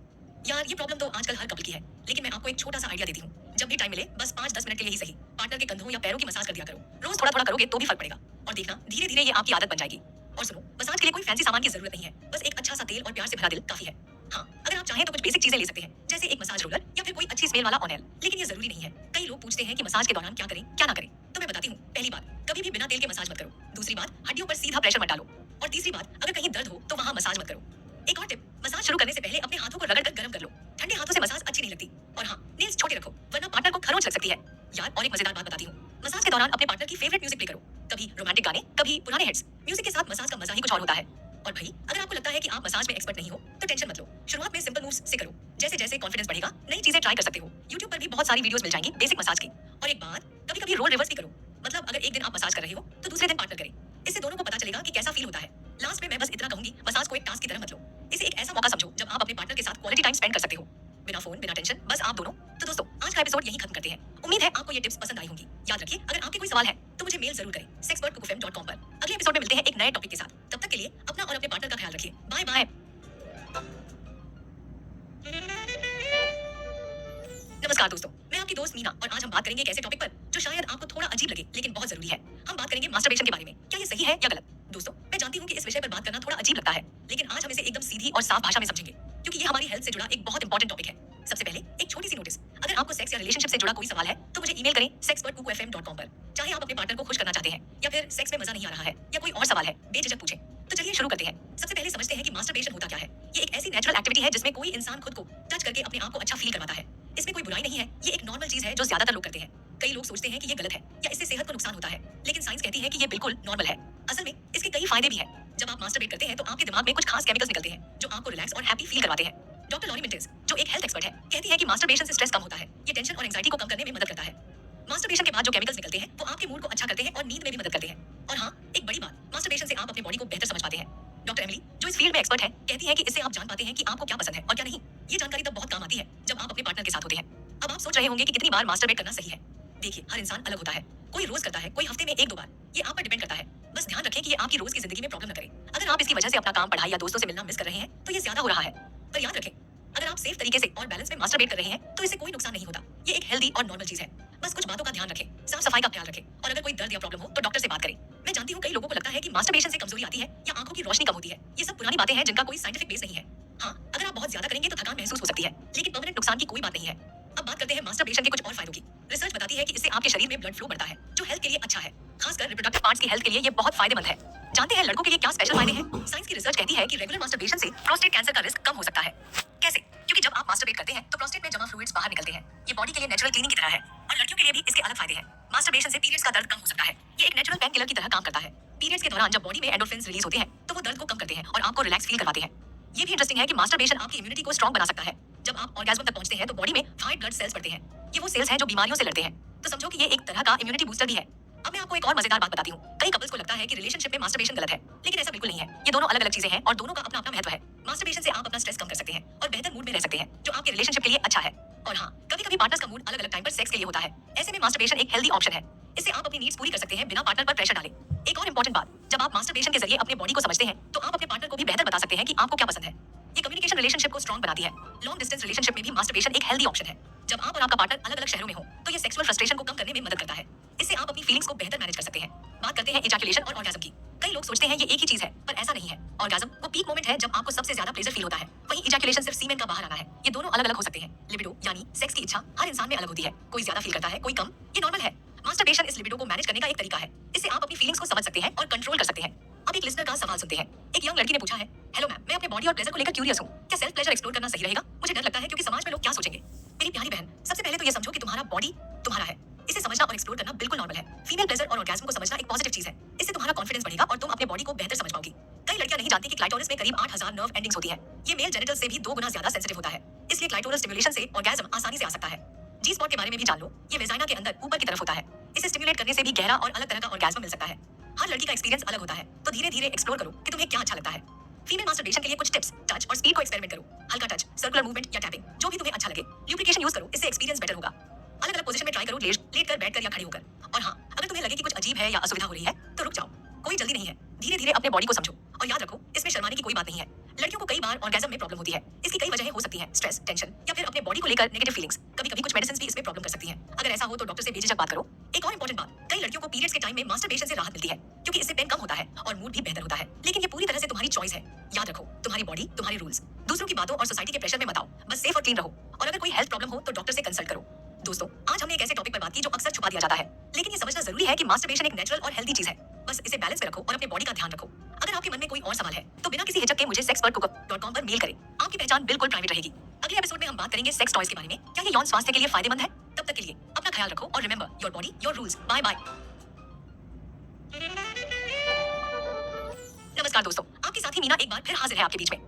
S1: यार, ये प्रॉब्लम तो आजकल हर कपल की है। लेकिन मैं आपको एक छोटा सा आइडिया देती हूँ। जब भी टाइम मिले, बस 5-10 मिनट के लिए ही सही, पार्टनर के कंधों या पैरों की मसाज कर दिया करो। रोज थोड़ा थोड़ा करोगे तो भी फर्क पड़ेगा। और देखना, धीरे धीरे ये आपकी आदत बन जाएगी। और सुनो, मसाज के लिए कोई फैंसी सामान की जरूरत नहीं है। बस एक अच्छा सा तेल और प्यार से भरा दिल काफी है। हाँ, अगर आप चाहें तो कुछ बेसिक चीजें ले सकते हैं, जैसे एक मसाज रोलर या फिर कोई अच्छी स्मेल वाला ऑयल। लेकिन ये जरूरी नहीं है। कई लोग पूछते हैं कि मसाज के दौरान क्या करें, क्या ना करें। तो मैं बताती हूँ। पहली बात, कभी भी बिना तेल के मसाज मत करो। दूसरी बात, हड्डियों पर सीधा प्रेशर मत डालो। और तीसरी बात, अगर कहीं दर्द हो तो वहां मसाज मत करो। एक और टिप, मसाज शुरू करने से पहले अपने हाथों को रगड़कर गर्म कर लो। ठंडे हाथों से मसाज अच्छी नहीं लगती। और हाँ, नेल्स छोटे रखो, वरना पार्टनर को खरोंच लग सकती है। यार, और एक मजेदार बात बताती हूँ। मसाज के दौरान अपने पार्टनर की फेवरेट म्यूजिक प्ले करो। कभी रोमांटिक गाने, कभी पुराने हिट्स। म्यूजिक के साथ मसाज का मजा ही कुछ और होता है। और भाई, अगर आपको लगता है कि आप मसाज में एक्सपर्ट नहीं हो तो टेंशन मत लो। शुरुआत में सिंपल मूव्स से करो। जैसे जैसे कॉन्फिडेंस बढ़ेगा, नई चीजें ट्राई कर सकते हो। यूट्यूब पर भी बहुत सारी वीडियोस मिल जाएंगी बेसिक मसाज की। और एक बात, कभी कभी रोल रिवर्स भी करो। मतलब अगर एक दिन आप मसाज कर रहे हो तो दूसरे दिन पार्टनर करे। इससे दोनों को पता चलेगा कि कैसा फील होता है। लास्ट में मैं बस इतना कहूंगी, मसाज को एक टास्क की तरह मत लो। इसे एक ऐसा मौका समझो जब आप अपने पार्टनर के साथ क्वालिटी टाइम स्पेंड कर सकते हो, बिना फोन, बिना टेंशन, बस आप दोनों। तो दोस्तों, आज का एपिसोड यहीं खत्म करते हैं। उम्मीद है आपको ये टिप्स पसंद आई होंगी। याद रखिए, अगर आपके कोई सवाल है तो मुझे मेल जरूर करें sex@cookofm.com पर। अगले एपिसोड में मिलते हैं एक नए टॉपिक के साथ। तब तक के लिए अपना और अपने पार्टनर का ख्याल रखिए। Bye bye. नमस्कार दोस्तों, मैं आपकी दोस्त मीना और आज हम बात करेंगे एक ऐसे टॉपिक पर जो शायद आपको थोड़ा अजीब लगे लेकिन बहुत जरूरी है। हम बात करेंगे मास्टरबेशन के बारे में। क्या ये सही है या गलत? दोस्तों, मैं जानती हूँ कि इस विषय पर बात करना थोड़ा अजीब लगता है, लेकिन आज हम इसे एकदम सीधी और साफ भाषा में समझेंगे क्योंकि ये हमारी हेल्थ से जुड़ा एक बहुत इंपॉर्टेंट टॉपिक है। सबसे पहले एक छोटी सी नोटिस, अगर आपको सेक्स या रिलेशनशिप से जुड़ा कोई सवाल है तो मुझे ईमेल करें sex@kuku.fm.com पर। चाहे आप अपने पार्टनर को खुश करना चाहते हैं या फिर सेक्स में मजा नहीं आ रहा है या कोई और सवाल है, बेझिझक पूछें। तो चलिए शुरू करते हैं। सबसे पहले समझते हैं कि मास्टरबेशन होता क्या है। ये एक ऐसी नेचुरल एक्टिविटी है जिसमें कोई इंसान खुद को टच करके अपने आप को अच्छा फील करवाता है। इसमें कोई बुराई नहीं है, ये एक नॉर्मल चीज है जो ज्यादातर लोग करते हैं। कई लोग सोचते हैं कि ये गलत है या इससे सेहत को नुकसान होता है, लेकिन साइंस कहती है कि ये बिल्कुल नॉर्मल है। असल में इसके कई फायदे भी हैं। जब आप मास्टरबेट करते हैं तो आपके दिमाग में कुछ खास केमिकल्स निकलते हैं जो आपको रिलैक्स और हैप्पी फील करवाते हैं। डॉक्टर लॉरी मिंटेस, जो एक हेल्थ एक्सपर्ट है, कहती है कि मास्टरबेशन से स्ट्रेस कम होता है। ये टेंशन और एंजाइटी को कम करने में मदद करता है। मास्टरबेशन के बाद जो केमिकल्स निकलते हैं वो आपके मूड को अच्छा करते हैं और नींद में भी मदद करते हैं। और हाँ, एक बड़ी बात, मास्टरबेशन से आप अपने बॉडी को बेहतर समझ पाते हैं। डॉक्टर एमिली, जो इस फील्ड में एक्सपर्ट है, कहती है कि इससे आप जान पाते हैं कि आपको क्या पसंद है और क्या नहीं। ये जानकारी तब बहुत काम आती है जब आप अपने पार्टनर के साथ होते हैं। अब आप सोच रहे होंगे कि कितनी बार मास्टरबेट करना सही है। देखिए, हर इंसान अलग होता है। कोई रोज करता है, कोई हफ्ते में 1-2 बार। ये आप पर डिपेंड करता है। बस ध्यान रखें कि ये आपकी रोज की जिंदगी में प्रॉब्लम न करे। अगर आप इसकी वजह से अपना काम, पढ़ाई या दोस्तों से मिलना मिस कर रहे हैं तो ये ज्यादा हो रहा है। पर याद रखें, अगर आप सेफ तरीके से और बैलेंस में मास्टरबेट कर रहे हैं तो इससे कोई नुकसान नहीं होता। ये एक हेल्दी और नॉर्मल चीज है। बस कुछ बातों का ध्यान रखें, साफ सफाई का ख्याल रखें और अगर कोई दर्द या प्रॉब्लम हो तो डॉक्टर से बात करें। मैं जानती हूँ कई लोगों को लगता है कि मास्टरबेशन से कमजोरी आती है या आंखों की रोशनी कम होती है। ये सब पुरानी बातें हैं जिनका कोई साइंटिफिक बेस नहीं है। हाँ, अगर आप बहुत ज्यादा करेंगे तो थकान महसूस हो सकती है, लेकिन परमानेंट नुकसान की कोई बात नहीं है। अब बात करते हैं मास्टरबेशन के कुछ और फायदों की। रिसर्च बताती है कि इससे आपके शरीर में ब्लड फ्लो बढ़ता है, जो हेल्थ के लिए अच्छा है। खासकर रिप्रोडक्टिव पार्ट्स की हेल्थ के लिए ये बहुत फायदेमंद है। जानते हैं लड़कों के लिए क्या स्पेशल फायदे हैं? साइंस की रिसर्च कहती है कि रेगुलर मास्टरबेशन से प्रोस्टेट कैंसर का रिस्क कम हो सकता है। कैसे? क्योंकि जब आप मास्टरबेट करते हैं तो प्रोस्टेट में जमा फ्लूइड्स बाहर निकलते हैं। ये बॉडी के लिए नेचुरल क्लीनिंग की तरह है और लड़कियों के लिए भी इसके अलग फायदे हैं। मास्टरबेशन से पीरियड्स का दर्द कम हो सकता है। ये एक नेचुरल पेन किलर की तरह काम करता है। पीरियड्स के दौरान जब बॉडी में एंडोर्फिन्स रिलीज होते हैं तो वो दर्द को कम करते हैं और आपको रिलैक्स फील करवाते हैं। ये भी इंटरेस्टिंग है कि मास्टरबेशन आपकी इम्यूनिटी को स्ट्रॉन्ग बना सकता है। जब आप ऑर्गेज्म तक पहुंचते हैं तो बॉडी में व्हाइट ब्लड सेल्स बढ़ते हैं। ये वो सेल्स हैं जो बीमारियों से लड़ते हैं। तो समझो कि ये एक तरह का इम्यूनिटी बूस्टर भी है। अब मैं आपको एक और मजेदार बात बताती हूँ। कई कपल्स को लगता है कि रिलेशनशिप में मास्टरबेशन गलत है, लेकिन ऐसा बिल्कुल नहीं है। ये दोनों अलग अलग चीजें हैं और दोनों का अपना अपना महत्व है। मास्टरबेशन से आप अपना स्ट्रेस कम कर सकते हैं और बेहतर मूड में रह सकते हैं, जो आपके रिलेशनशिप के लिए अच्छा है। और हाँ, कभी कभी पार्टनर्स का मूड अलग अलग टाइम पर सेक्स के लिए होता है। ऐसे में मास्टरबेशन एक हेल्दी ऑप्शन है। इससे आप अपनी नीड्स पूरी कर सकते हैं बिना पार्टनर पर प्रेशर डाले। एक और इंपॉर्टेंट बात, जब आप मास्टरबेशन के जरिए अपने बॉडी को समझते हैं तो आप अपने पार्टनर को भी बेहतर बता सकते हैं कि आपको क्या पसंद है। ये कम्युनिकेशन रिलेशनशिप को स्ट्रॉन्ग बनाती है। लॉन्ग डिस्टेंस रिलेशनशिप में भी मास्टरबेशन एक हेल्दी ऑप्शन है। जब आप और आपका पार्टनर अलग अलग शहरों में हो तो ये सेक्सुअल फ्रस्ट्रेशन को कम करने में मदद करता है। इससे आप अपनी फीलिंग्स को बेहतर मैनेज कर सकते हैं। बात करते हैं इजैकुलेशन और ऑर्गेज्म की। कई लोग सोचते हैं ये एक ही चीज है, पर ऐसा नहीं है। ऑर्गेज्म वो पीक मोमेंट है जब आपको सबसे ज्यादा प्लेजर फील होता है। वहीं इजैकुलेशन सिर्फ सीमेन का बाहर आना है। ये दोनों अलग अलग हो सकते हैं। लिबिडो यानी सेक्स की इच्छा हर इंसान में अलग होती है। कोई ज्यादा फील करता है, कोई कम। ये नॉर्मल है। मास्टरबेशन इस लिबिडो को मैनेज करने का एक तरीका है। इससे आप अपनी फीलिंग्स को समझ सकते हैं और कंट्रोल कर सकते हैं। अब एक लिसनर का सवाल सुनते हैं। एक यंग लड़की ने पूछा है, हेलो मैम, मैं अपने बॉडी और प्लेजर को लेकर क्यूरियस हूँ। क्या सेल्फ प्लेजर एक्सप्लोर करना सही रहेगा? मुझे डर लगता है क्योंकि समाज में लोग क्या सोचेंगे। मेरी प्यारी बहन, सबसे पहले तो ये समझो कि तुम्हारा बॉडी तुम्हारा है। इसे समझना और एक्सप्लोर करना बिल्कुल नॉर्मल है। फीमेल प्लेजर और ऑर्गेज्म को समझना एक पॉजिटिव चीज है। इससे तुम्हारा कॉन्फिडेंस बढ़ेगा और तुम अपने बॉडी को बेहतर समझ पाओगी। कई लड़कियां नहीं जानती कि क्लाइटोरिस में करीब 8000 नर्व एंडिंग्स होती है। ये मेल जेनिटल से भी 2 गुना ज्यादा सेंसिटिव होता है। इसलिए क्लाइटोरस स्टिमुलेशन से ऑर्गेज्म आसानी से आ सकता है। जी स्पॉट के बारे में भी जान लो। ये वेजाइना के अंदर ऊपर की तरफ होता है। इसे स्टिमुलेट करने से भी गहरा और अलग तरह का ऑर्गेज्म मिल सकता है। हर लड़की का एक्सपीरियंस अलग होता है, तो धीरे धीरे एक्सप्लोर करो कि तुम्हें क्या अच्छा लगता है। फीमेल मास्टरबेशन के लिए कुछ टिप्स, टच और स्पीड को एक्सपेरिमेंट करो। हल्का टच, सर्कुलर मूवमेंट या टैपिंग, जो भी तुम्हें अच्छा लगे। ल्यूब्रिकेशन यूज करो, इससे एक्सपीरियंस बेटर होगा। अलग अलग पोजीशन में ट्राई करो, लेट कर, बैठ कर या खड़े होकर। और हाँ, अगर तुम्हें लगे कि कुछ अजीब है या असुविधा हो रही है तो रुक जाओ। कोई जल्दी नहीं है। धीरे धीरे अपने बॉडी को समझो और याद रखो, इसमें शर्माने की कोई बात नहीं है। लड़कियों को कई बार ऑर्गेज्म में प्रॉब्लम होती है। इसकी कई वजहें हो सकती हैं, स्ट्रेस, टेंशन या फिर अपने बॉडी को लेकर नेगेटिव फीलिंग्स। कभी कभी कुछ मेडिसिन भी इसमें प्रॉब्लम कर सकती हैं। अगर ऐसा हो तो डॉक्टर से बेझिझक बात करो। एक और इंपॉर्टेंट बात, कई लड़कियों को पीरियड्स के टाइम में मास्टरबेशन से राहत मिलती है क्योंकि इससे पेन कम होता है और मूड भी बेहतर होता है। लेकिन ये पूरी तरह से तुम्हारी चॉइस है। याद रखो, तुम्हारी बॉडी, तुम्हारे रूल्स। दूसरों की बातों और सोसाइटी के प्रेशर में मत आओ। बस सेफ और क्लीन रहो और अगर कोई हेल्थ प्रॉब्लम हो तो डॉक्टर से कंसल्ट करो। दोस्तों, आज हमने एक ऐसे टॉपिक पर बात की जो अक्सर छुपा दिया जाता है, लेकिन ये समझना जरूरी है कि मास्टरबेशन एक नेचुरल और हेल्दी चीज है। बस इसे बैलेंस में रखो और अपने बॉडी का ध्यान रखो। अगर आपके मन में कोई और सवाल है तो बिना किसी हिचक के मुझे sex@kuku.com पर मेल करें। आपकी पहचान बिल्कुल प्राइवेट रहेगी। अगले एपिसोड में हम बात करेंगे सेक्स टॉयज के बारे में। क्या ये यौन स्वास्थ्य के लिए फायदेमंद है? तब तक के लिए अपना ख्याल रखो और remember, your body your rules. Bye bye. नमस्कार दोस्तों, आपके साथी मीना एक बार फिर हाजिर है आपके बीच में।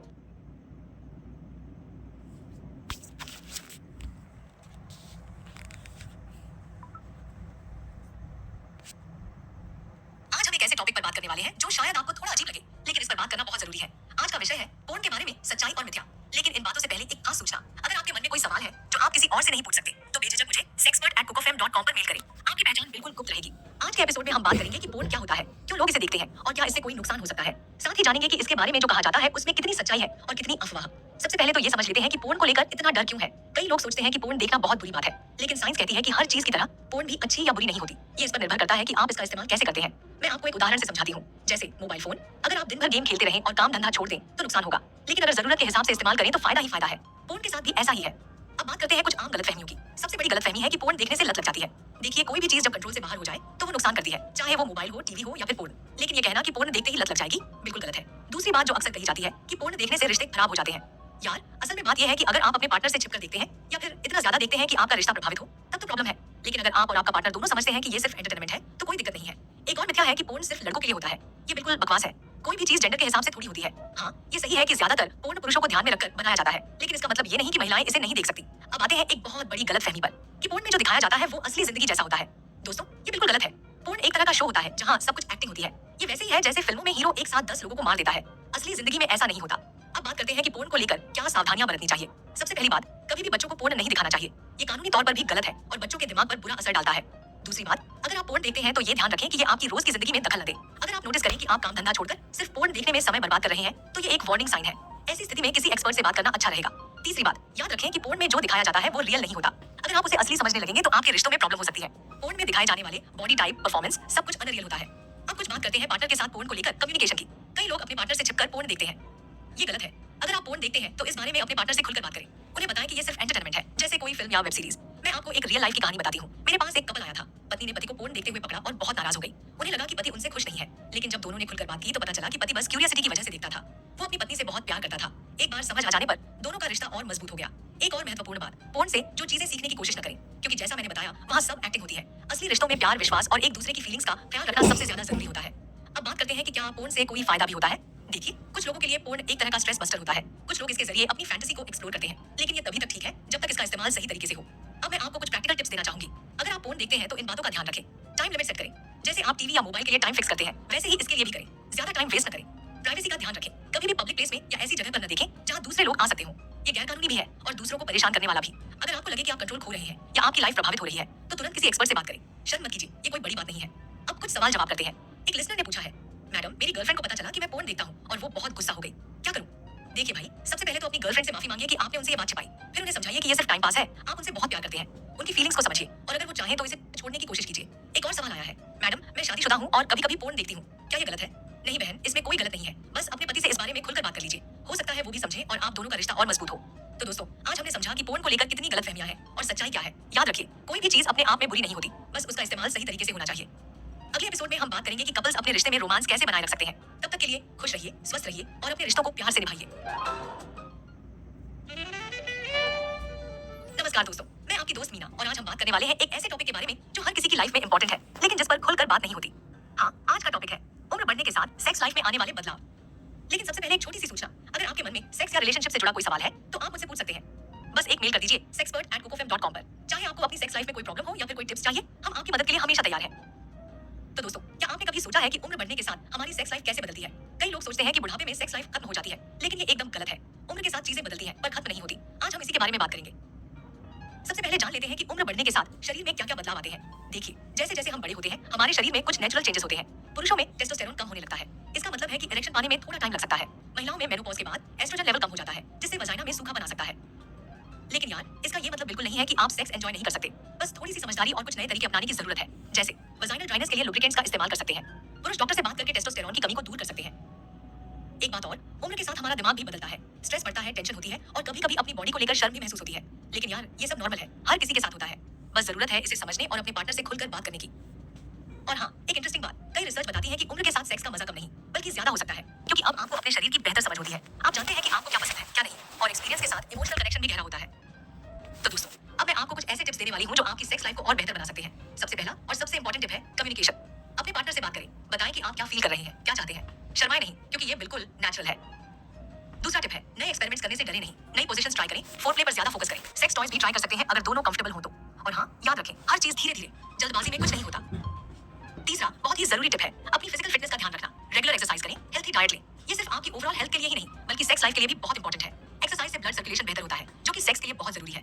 S1: आज हम एक ऐसे टॉपिक पर बात करने वाले हैं जो शायद आपको थोड़ा अजीब लगे, लेकिन इस पर बात करना बहुत जरूरी है। आज का विषय है पोर्न के बारे में सच्चाई और मिथ्या। लेकिन इन बातों से पहले एक खास सूचना, अगर आपके मन में कोई सवाल है जो आप किसी और से नहीं पूछ सकते तो बेझिझक मुझे sex@kuku.fm.com पर मेल करें। आपकी पहचान बिल्कुल गुप्त रहेगी। आज के एपिसोड में हम बात करेंगे कि पोर्न क्या होता है, क्यों लोग इसे देखते हैं और क्या इससे कोई नुकसान हो सकता है। साथ ही जानेंगे कि इसके बारे में जो कहा जाता है उसमें कितनी सच्चाई है और कितनी अफवाह। सबसे पहले तो ये समझ लेते हैं कि पोर्न को लेकर इतना डर क्यों है। कई लोग सोचते हैं कि पोर्न देखना बहुत बुरी बात है, लेकिन साइंस कहती है कि हर चीज की तरह पोर्न भी अच्छी या बुरी नहीं होती। ये इस पर निर्भर करता है कि आप इसका इस्तेमाल कैसे करते हैं। मैं आपको एक उदाहरण से समझाती हूँ। जैसे मोबाइल फोन, अगर आप दिन भर गेम खेलते रहें और काम धंधा छोड़ दें तो नुकसान होगा, लेकिन अगर जरूरत के हिसाब से इस्तेमाल करें तो फायदा ही फायदा है। पोर्न के साथ भी ऐसा ही है। अब बात करते हैं कुछ आम गलतफहमियों की। सबसे बड़ी गलतफहमी है कि पोर्न देखने से लत लग जाती है। देखिए, कोई भी चीज जब कंट्रोल से बाहर हो जाए तो वो नुकसान करती है, चाहे वो मोबाइल हो, टीवी हो या फिर पोर्न। लेकिन ये कहना कि पोर्न देखते ही लत लग जाएगी बिल्कुल गलत है। दूसरी बात जो अक्सर कही जाती है कि पोर्न देखने से रिश्ते खराब हो जाते हैं। यार, असल में बात यह है कि अगर आप अपने पार्टनर से छिपकर देखते हैं या फिर इतना ज्यादा देखते हैं कि आपका रिश्ता प्रभावित हो, तब तो प्रॉब्लम है। लेकिन अगर आप और आपका पार्टनर दोनों समझते हैं कि ये सिर्फ एंटरटेनमेंट है तो कोई दिक्कत नहीं है। एक और मिथ्या है कि पोर्न सिर्फ लड़कों के लिए होता है। ये बिल्कुल बकवास है। कोई भी चीज जेंडर के हिसाब से थोड़ी होती है। हाँ, ये सही है कि ज्यादातर पोर्न पुरुषों को ध्यान में रखकर बनाया जाता है, लेकिन इसका मतलब ये नहीं कि महिलाएं इसे नहीं देख सकती। अब आते हैं एक बहुत बड़ी गलतफहमी पर कि पोर्न में जो दिखाया जाता है वो असली जिंदगी जैसा होता है। दोस्तों, ये बिल्कुल गलत है। पोर्न एक तरह का शो होता है जहाँ सब कुछ एक्टिंग होती है। ये वैसे ही है जैसे फिल्मों में हीरो एक साथ 10 लोगों को मार देता है। असली जिंदगी में ऐसा नहीं होता। अब बात करते हैं कि पोर्न को लेकर क्या सावधानियां बरतनी चाहिए। सबसे पहली बात, कभी भी बच्चों को पोर्न नहीं दिखाना चाहिए। ये कानूनी तौर पर भी गलत है और बच्चों के दिमाग पर बुरा असर डालता है। दूसरी बात, अगर आप पोर्न देखते हैं तो ये ध्यान रखें कि ये आपकी रोज की जिंदगी में दखल न दे। अगर आप नोटिस करें कि आप काम धंधा छोड़कर सिर्फ पोर्न देखने में समय बर्बाद कर रहे हैं तो ये एक वार्निंग साइन है। ऐसी स्थिति में किसी एक्सपर्ट से बात करना अच्छा रहेगा। तीसरी बात, याद रखें कि पोर्न में जो दिखाया जाता है वो रियल नहीं होता। अगर आप उसे असली समझने लगेंगे तो आपके रिश्तों में प्रॉब्लम हो सकती है। पोर्न में दिखाए जाने वाले बॉडी टाइप, परफॉर्मेंस सब कुछ अनरियल होता है। अब कुछ बात करते हैं पार्टनर के साथ पोर्न को लेकर कम्युनिकेशन की। कई लोग अपने पार्टनर से छिपकर पोर्न देखते हैं। ये गलत है। अगर आप पोर्न देखते हैं तो इस बारे में अपने पार्टनर से खुलकर बात करें। उन्हें बताएं कि ये सिर्फ एंटरटेनमेंट है, जैसे कोई फिल्म या वेब सीरीज। मैं आपको एक रियल लाइफ की कहानी बताती हूँ। मेरे पास एक कपल आया था। पत्नी ने पति को पोर्न देखते हुए पकड़ा और बहुत नाराज हो गई। उन्हें लगा कि पति उनसे खुश नहीं है, लेकिन जब दोनों ने खुलकर बात की तो पता चला कि पति बस क्यूरियोसिटी की वजह से देखता था। वो अपनी पत्नी से बहुत प्यार करता था। एक बार समझ आ जाने पर दोनों का रिश्ता और मजबूत हो गया। एक और महत्वपूर्ण बात, पोर्न से जो चीजें सीखने की कोशिश न करें, क्योंकि जैसा मैंने बताया वहाँ सब एक्टिंग होती है। असली रिश्तों में प्यार, विश्वास और एक दूसरे की फीलिंग्स का ख्याल रखना सबसे ज्यादा जरूरी होता है। अब बात करते हैं कि क्या पोर्न से कोई फायदा भी होता है। देखिए, कुछ लोगों के लिए पोर्न एक तरह का स्ट्रेस बस्टर होता है। कुछ लोग इसके जरिए अपनी फैंटेसी को एक्सप्लोर करते हैं, लेकिन ये तभी तक ठीक है जब तक इसका इस्तेमाल सही तरीके से हो। अब मैं आपको कुछ प्रैक्टिकल टिप्स देना चाहूंगी। अगर आप पोर्न देखते हैं तो इन बातों का ध्यान रखें। टाइम लिमिट सेट करें। जैसे आप टीवी या मोबाइल के लिए टाइम फिक्स करते हैं, वैसे ही इसके लिए भी करें। ज्यादा टाइम वेस्ट न करें। प्राइवेसी का ध्यान रखें। कभी भी पब्लिक प्लेस में या ऐसी जगह पर न देखें जहां दूसरे लोग आ सकते हो। ये गैर कानूनी भी है और दूसरों को परेशान करने वाला भी। अगर आपको लगे कि आप कंट्रोल खो रहे हैं या आपकी लाइफ प्रभावित हो रही है तो तुरंत किसी एक्सपर्ट से बात करें। शर्म मत कीजिए, ये कोई बड़ी बात नहीं है। अब कुछ सवाल जवाब करते हैं। एक लिसनर ने पूछा है, मैडम, मेरी गर्लफ्रेंड को पता चला कि मैं पोर्न देखता हूँ और वो बहुत गुस्सा हो गई, क्या करूँ? देखिए भाई, सबसे पहले तो अपनी गर्लफ्रेंड से माफी मांगिए कि आपने उनसे ये बात छिपाई। फिर उन्हें समझाइए कि ये सिर्फ टाइम पास है, आप उनसे बहुत प्यार करते हैं। उनकी फीलिंग्स को समझिए और अगर वो चाहे तो इसे छोड़ने की कोशिश कीजिए। एक और सवाल आया है, मैडम, मैं शादीशुदा हूँ और कभी कभी पोर्न देखती हूँ, क्या ये गलत है? नहीं बहन, इसमें कोई गलत नहीं है। बस अपने पति से इस बारे में खुलकर बात कर लीजिए। हो सकता है वो भी समझे और आप दोनों का रिश्ता और मजबूत हो। तो दोस्तों, आज हमने समझा कि पोर्न को लेकर कितनी गलतफहमियां हैं और सच्चाई क्या है। याद रखिए, कोई भी चीज अपने आप में बुरी नहीं होती, बस उसका इस्तेमाल सही तरीके से होना चाहिए। अगले एपिसोड में हम बात करेंगे कि कपल्स अपने रिश्ते में रोमांस कैसे बनाए रख सकते हैं। तब तक के लिए खुश रहिए, स्वस्थ रहिए और अपने रिश्तों को प्यार से निभाइए। नमस्कार दोस्तों, मैं आपकी दोस्त मीना और आज हम बात करने वाले हैं एक ऐसे टॉपिक के बारे में जो हर किसी की लाइफ में इंपॉर्टेंट है, लेकिन जिस पर खुलकर बात नहीं होती। हाँ, आज का टॉपिक है उम्र बढ़ने के साथ सेक्स लाइफ में आने वाले बदलाव। लेकिन सबसे पहले एक छोटी सी सूचना, अगर आपके मन में सेक्स या रिलेशनशिप से जुड़ा कोई सवाल है तो आप मुझसे पूछ सकते हैं। बस एक मेल कर दीजिए sexpert@cocofem.com पर। चाहे आपको अपनी सेक्स लाइफ में कोई प्रॉब्लम हो या फिर कोई टिप्स चाहिए, हम आपकी मदद के लिए हमेशा तैयार हैं। तो दोस्तों, क्या आपने कभी सोचा है कि उम्र बढ़ने के साथ हमारी सेक्स लाइफ कैसे बदलती है? कई लोग सोचते हैं कि बुढ़ापे में सेक्स लाइफ खत्म हो जाती है, लेकिन ये एकदम गलत है। उम्र के साथ चीजें बदलती हैं पर खत्म नहीं होती। आज हम इसी के बारे में बात करेंगे। सबसे पहले जान लेते हैं कि उम्र बढ़ने के साथ शरीर में क्या-क्या बदलाव आते हैं। देखिए, जैसे जैसे हम बड़े होते हैं, हमारे शरीर में कुछ नेचुरल चेंजेस होते हैं। पुरुषों में टेस्टोस्टेरोन कम होने लगता है। इसका मतलब है कि इरेक्शन पाने में थोड़ा टाइम लग सकता है। महिलाओं में मेनोपॉज के बाद एस्ट्रोजन लेवल कम हो जाता है, जिससे वजाइना में सूखा बना सकता है। लेकिन यार, इसका ये मतलब बिल्कुल नहीं है कि आप सेक्स एंजॉय नहीं कर सकते। बस थोड़ी सी समझदारी और कुछ नए तरीके अपनाने की जरूरत है। जैसे वजाइनल ड्राइनेस के लिए लुब्रिकेंट्स का इस्तेमाल कर सकते हैं। पुरुष डॉक्टर से बात करके टेस्टोस्टेरोन की कमी को दूर कर सकते हैं। एक बात और, उम्र के साथ हमारा दिमाग भी बदलता है। स्ट्रेस बढ़ता है, टेंशन होती है और कभी-कभी अपनी बॉडी को लेकर शर्म भी महसूस होती है। लेकिन यार, ये सब नॉर्मल है, हर किसी के साथ होता है। बस जरूरत है इसे समझने और अपने पार्टनर से खुलकर बात करने की। और हाँ, एक इंटरेस्टिंग बात, कई रिसर्च बताती है कि उम्र के साथ सेक्स का मजा कम नहीं बल्कि ज्यादा हो सकता है, क्योंकि अब आपको अपने शरीर की बेहतर समझ होती है। आप जानते हैं कि आपको क्या पसंद है, क्या नहीं, और एक्सपीरियंस के साथ इमोशनल कनेक्शन भी गहरा होता है। तो दोस्तों, अब मैं आपको कुछ ऐसे टिप्स देने वाली हूँ जो आपकी सेक्स लाइफ को और बेहतर बना सकते हैं। सबसे पहला और सबसे इंपॉर्टेंट टिप है कम्युनिकेशन। अपने पार्टनर से बात करें, बताएं कि आप क्या फील कर रहे हैं, क्या चाहते हैं। शर्माएं नहीं, क्योंकि ये बिल्कुल नेचुरल है। दूसरा टिप है, नए एक्सपेरिमेंट्स करने से डरे नहीं, नई पोजीशंस ट्राई करें, फोरप्ले पर ज्यादा फोकस करें। सेक्स टॉयज भी ट्राई कर सकते हैं अगर दोनों कंफर्टेबल हो तो। और हाँ, याद रखें, हर चीज धीरे-धीरे, जल्दबाजी में कुछ नहीं होता। तीसरा बहुत ही जरूरी टिप है, अपनी फिजिकल फिटनेस का ध्यान रखना। रेगुलर एक्सरसाइज करें, हेल्थी डाइट लें। ये सिर्फ आपकी ओवरऑल हेल्थ के लिए ही नहीं बल्कि सेक्स लाइफ के लिए भी बहुत इंपॉर्टेंट है। एक्सरसाइज से ब्लड सर्कुलेशन बेहतर होता है, जो कि सेक्स के लिए बहुत जरूरी है।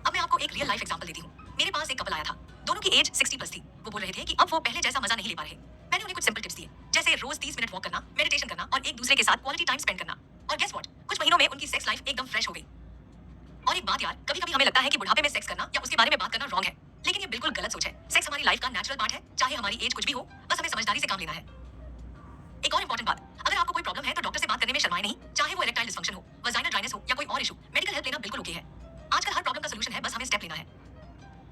S1: अब मैं आपको एक रियल लाइफ एग्जांपल देती हूँ। मेरे पास एक कपल आया था, दोनों की एज 60+ थी। वो बोल रहे थे कि अब वो पहले जैसा मजा नहीं ले पा रहे। मैंने उन्हें कुछ सिंपल टिप्स दिए, जैसे रोज 30 मिनट वॉक करना, मेडिटेशन करना और एक दूसरे के साथ क्वालिटी टाइम स्पेंड करना। और गेस व्हाट, कुछ महीनों में उनकी सेक्स लाइफ एकदम फ्रेश हो गई। और एक बात यार, कभी कभी हमें लगता है कि बुढ़ापे में सेक्स करना या उसके बारे में बात करना रॉन्ग है, लेकिन ये बिल्कुल गलत सोच है। सेक्स हमारी लाइफ का नेचुरल पार्ट है, चाहे हमारी एज कुछ भी हो, बस हमें समझदारी से काम लेना है। एक और इंपॉर्टेंट बात, अगर आपको कोई प्रॉब्लम है तो डॉक्टर से बात करने में शर्माएं नहीं, चाहे वो इरेक्टाइल डिसफंक्शन हो, वजाइनल ड्राइनेस हो या कोई और इशू, मेडिकल हेल्प लेना बिल्कुल ओके है। आजकल हर प्रॉब्लम का सलूशन है, बस हमें स्टेप लेना है।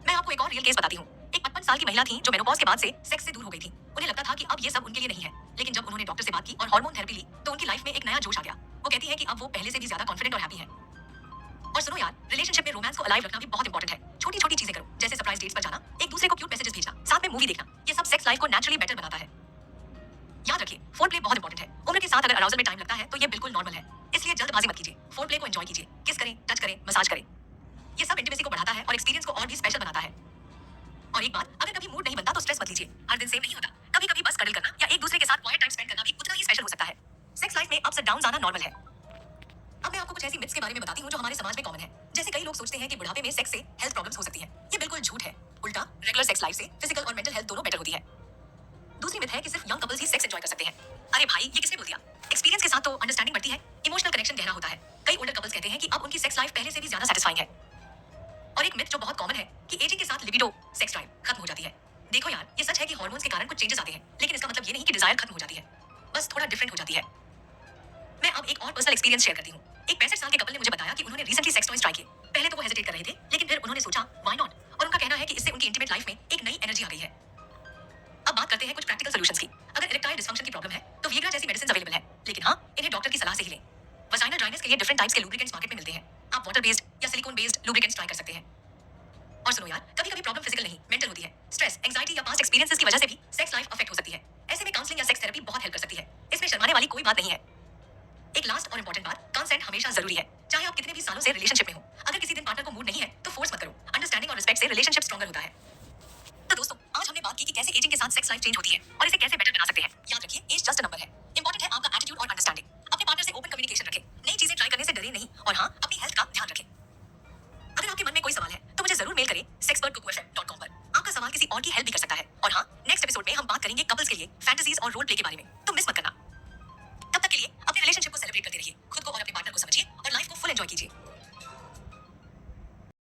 S1: मैं आपको एक और रियल केस बताती हूँ। एक 55 साल की महिला थी जो मेनोपॉज के बाद से सेक्स से दूर हो गई थी। उन्हें लगता था कि अब ये सब उनके लिए नहीं है, लेकिन जब उन्होंने डॉक्टर से बात की और हार्मोन थेरेपी ली तो उनकी लाइफ में एक नया जोश आ गया। वो कहती है कि अब वो पहले से भी ज्यादा कॉन्फिडेंट और हैप्पी है। और सुनो यार, रिलेशनशिप में रोमांस को अलाइव रखना भी बहुत इंपॉर्टेंट है। छोटी छोटी चीजें करो, जैसे सरप्राइज डेट्स पर जाना, एक दूसरे को क्यूट मैसेजेस भेजना, साथ में मूवी देखना, ये सब सेक्स लाइफ को नेचुरली बेटर बनाता है। याद रखिए, फोरप्ले बहुत इंपॉर्टेंट है। उम्र के साथ अगर अराउजल में टाइम लगता है तो ये बिल्कुल नॉर्मल है, इसलिए जल्दबाजी मत कीजिए। फोरप्ले को एंजॉय कीजिए, किस करें, टच करें, मसाज करें, ये सब इंटीमेसी को बढ़ाता है और एक्सपीरियंस को और भी स्पेशल बनाता है। और एक बात, अगर कभी मूड नहीं बनता तो स्ट्रेस मत लीजिए, हर दिन सेम नहीं होता। कभी कभी बस कडल करना या एक दूसरे के साथ क्वाइट टाइम स्पेंड करना भी उतना ही स्पेशल हो सकता है। सेक्स लाइफ में अप्स एंड डाउन्स आना नॉर्मल है। अब मैं आपको कुछ ऐसी मिथ्स के बारे में बताती हूँ जो हमारे समाज में कॉमन है। जैसे कई लोग सोचते हैं कि बुढ़ापे में सेक्स से हेल्थ प्रॉब्लम्स हो सकती हैं। ये बिल्कुल झूठ है। उल्टा, रेगुलर सेक्स लाइफ से फिजिकल और मेंटल हेल्थ दोनों बेटर होती है। दूसरी मिथ है कि सिर्फ यंग कपल्स ही सेक्स एंजॉय कर सकते हैं। अरे भाई, ये किसने बोल दिया? एक्सपीरियंस के साथ तो अंडरस्टैंडिंग बढ़ती है, इमोशनल कनेक्शन गहरा होता है। कई ओल्डर कपल्स कहते हैं कि अब उनकी सेक्स लाइफ पहले से भी ज्यादा सेटिस्फाइंग है। और एक मिथ जो बहुत कॉमन है कि एजिंग के साथ लिबिडो, सेक्स ड्राइव खत्म हो जाती है। देखो यार, ये सच है कि हार्मोन्स के कारण कुछ चेंजेस आते हैं, लेकिन इसका मतलब ये नहीं कि डिजायर खत्म हो जाती है, बस थोड़ा डिफरेंट हो जाती है। मैं अब एक और पर्सनल एक्सपीरियंस शेयर करती हूँ। एक 65 साल के कपल ने मुझे बताया कि उन्होंने रिसेंटली सेक्स टॉयज ट्राई किए। पहले तो वो हेजिटेट कर रहे थे, लेकिन फिर उन्होंने सोचा व्हाई नॉट, और उनका कहना है कि इससे उनकी इंटीमेट लाइफ में एक नई एनर्जी आ गई है। अब बात करते हैं कुछ प्रैक्टिकल सॉल्यूशंस की। अगर इरेक्टाइल डिसफंक्शन की प्रॉब्लम है तो विएग्रा जैसी मेडिसिन अवेलेबल है, लेकिन हाँ, इन्हें डॉक्टर की सलाह से ही लें। वजाइनल ड्राइनेस के लिए डिफरेंट टाइप्स के लुब्रिकेंट्स मार्केट में मिलते हैं। आप वाटर बेस्ड या सिलिकॉन बेस्ड लुब्रिकेंट्स ट्राई कर सकते हैं। और सुनो यार, कभी कभी प्रॉब्लम फिजिकल नहीं, मेंटल होती है। स्ट्रेस, एंजाइटी या पास्ट एक्सपीरियंसेस की वजह से भी सेक्स लाइफ अफेक्ट हो सकती है। ऐसे में काउंसलिंग या सेक्स थेरेपी बहुत हेल्प कर सकती है। इसमें शर्माने वाली कोई बात नहीं है। एक लास्ट और इंपॉर्टेंट बात, कंसेंट हमेशा जरूरी है, चाहे आप कितने भी सालों से रिलेशनशिप में हो। अगर किसी दिन पार्टनर को मूड नहीं है तो फोर्स मत करो। अंडरस्टैंडिंग और रिस्पेक्ट से रिलेशनशिप स्ट्रॉन्गर होता है। तो दोस्तों, आज हमने बात की कि कैसे एजिंग के साथ सेक्स लाइफ चेंज होती है और इसे कैसे बेटर बना सकते हैं। याद रखिए, एज जस्ट अ नंबर है, इंपॉर्टेंट है आपका एटीट्यूड और अंडरस्टैंडिंग। अपने पार्टनर से ओपन कम्युनिकेशन रखें, नई चीजें ट्राई करने से डरे नहीं, और हाँ, अपनी हेल्थ का ध्यान रखें। अगर आपके मन में कोई सवाल है तो मुझे जरूर मेल करें sexpertcookfm.com पर। आपका सवाल किसी और की हेल्प भी कर सकता है। और हाँ, नेक्स्ट एपिसोड में हम बात करेंगे कपल्स के लिए फैंटेसीज और रोल प्ले के बारे में, तो मिस मत करना। तब तक के लिए अपने रिलेशनशिप को सेलिब्रेट करते रहिए, खुद को और अपने पार्टनर को समझिए और लाइफ को फुल एंजॉय कीजिए।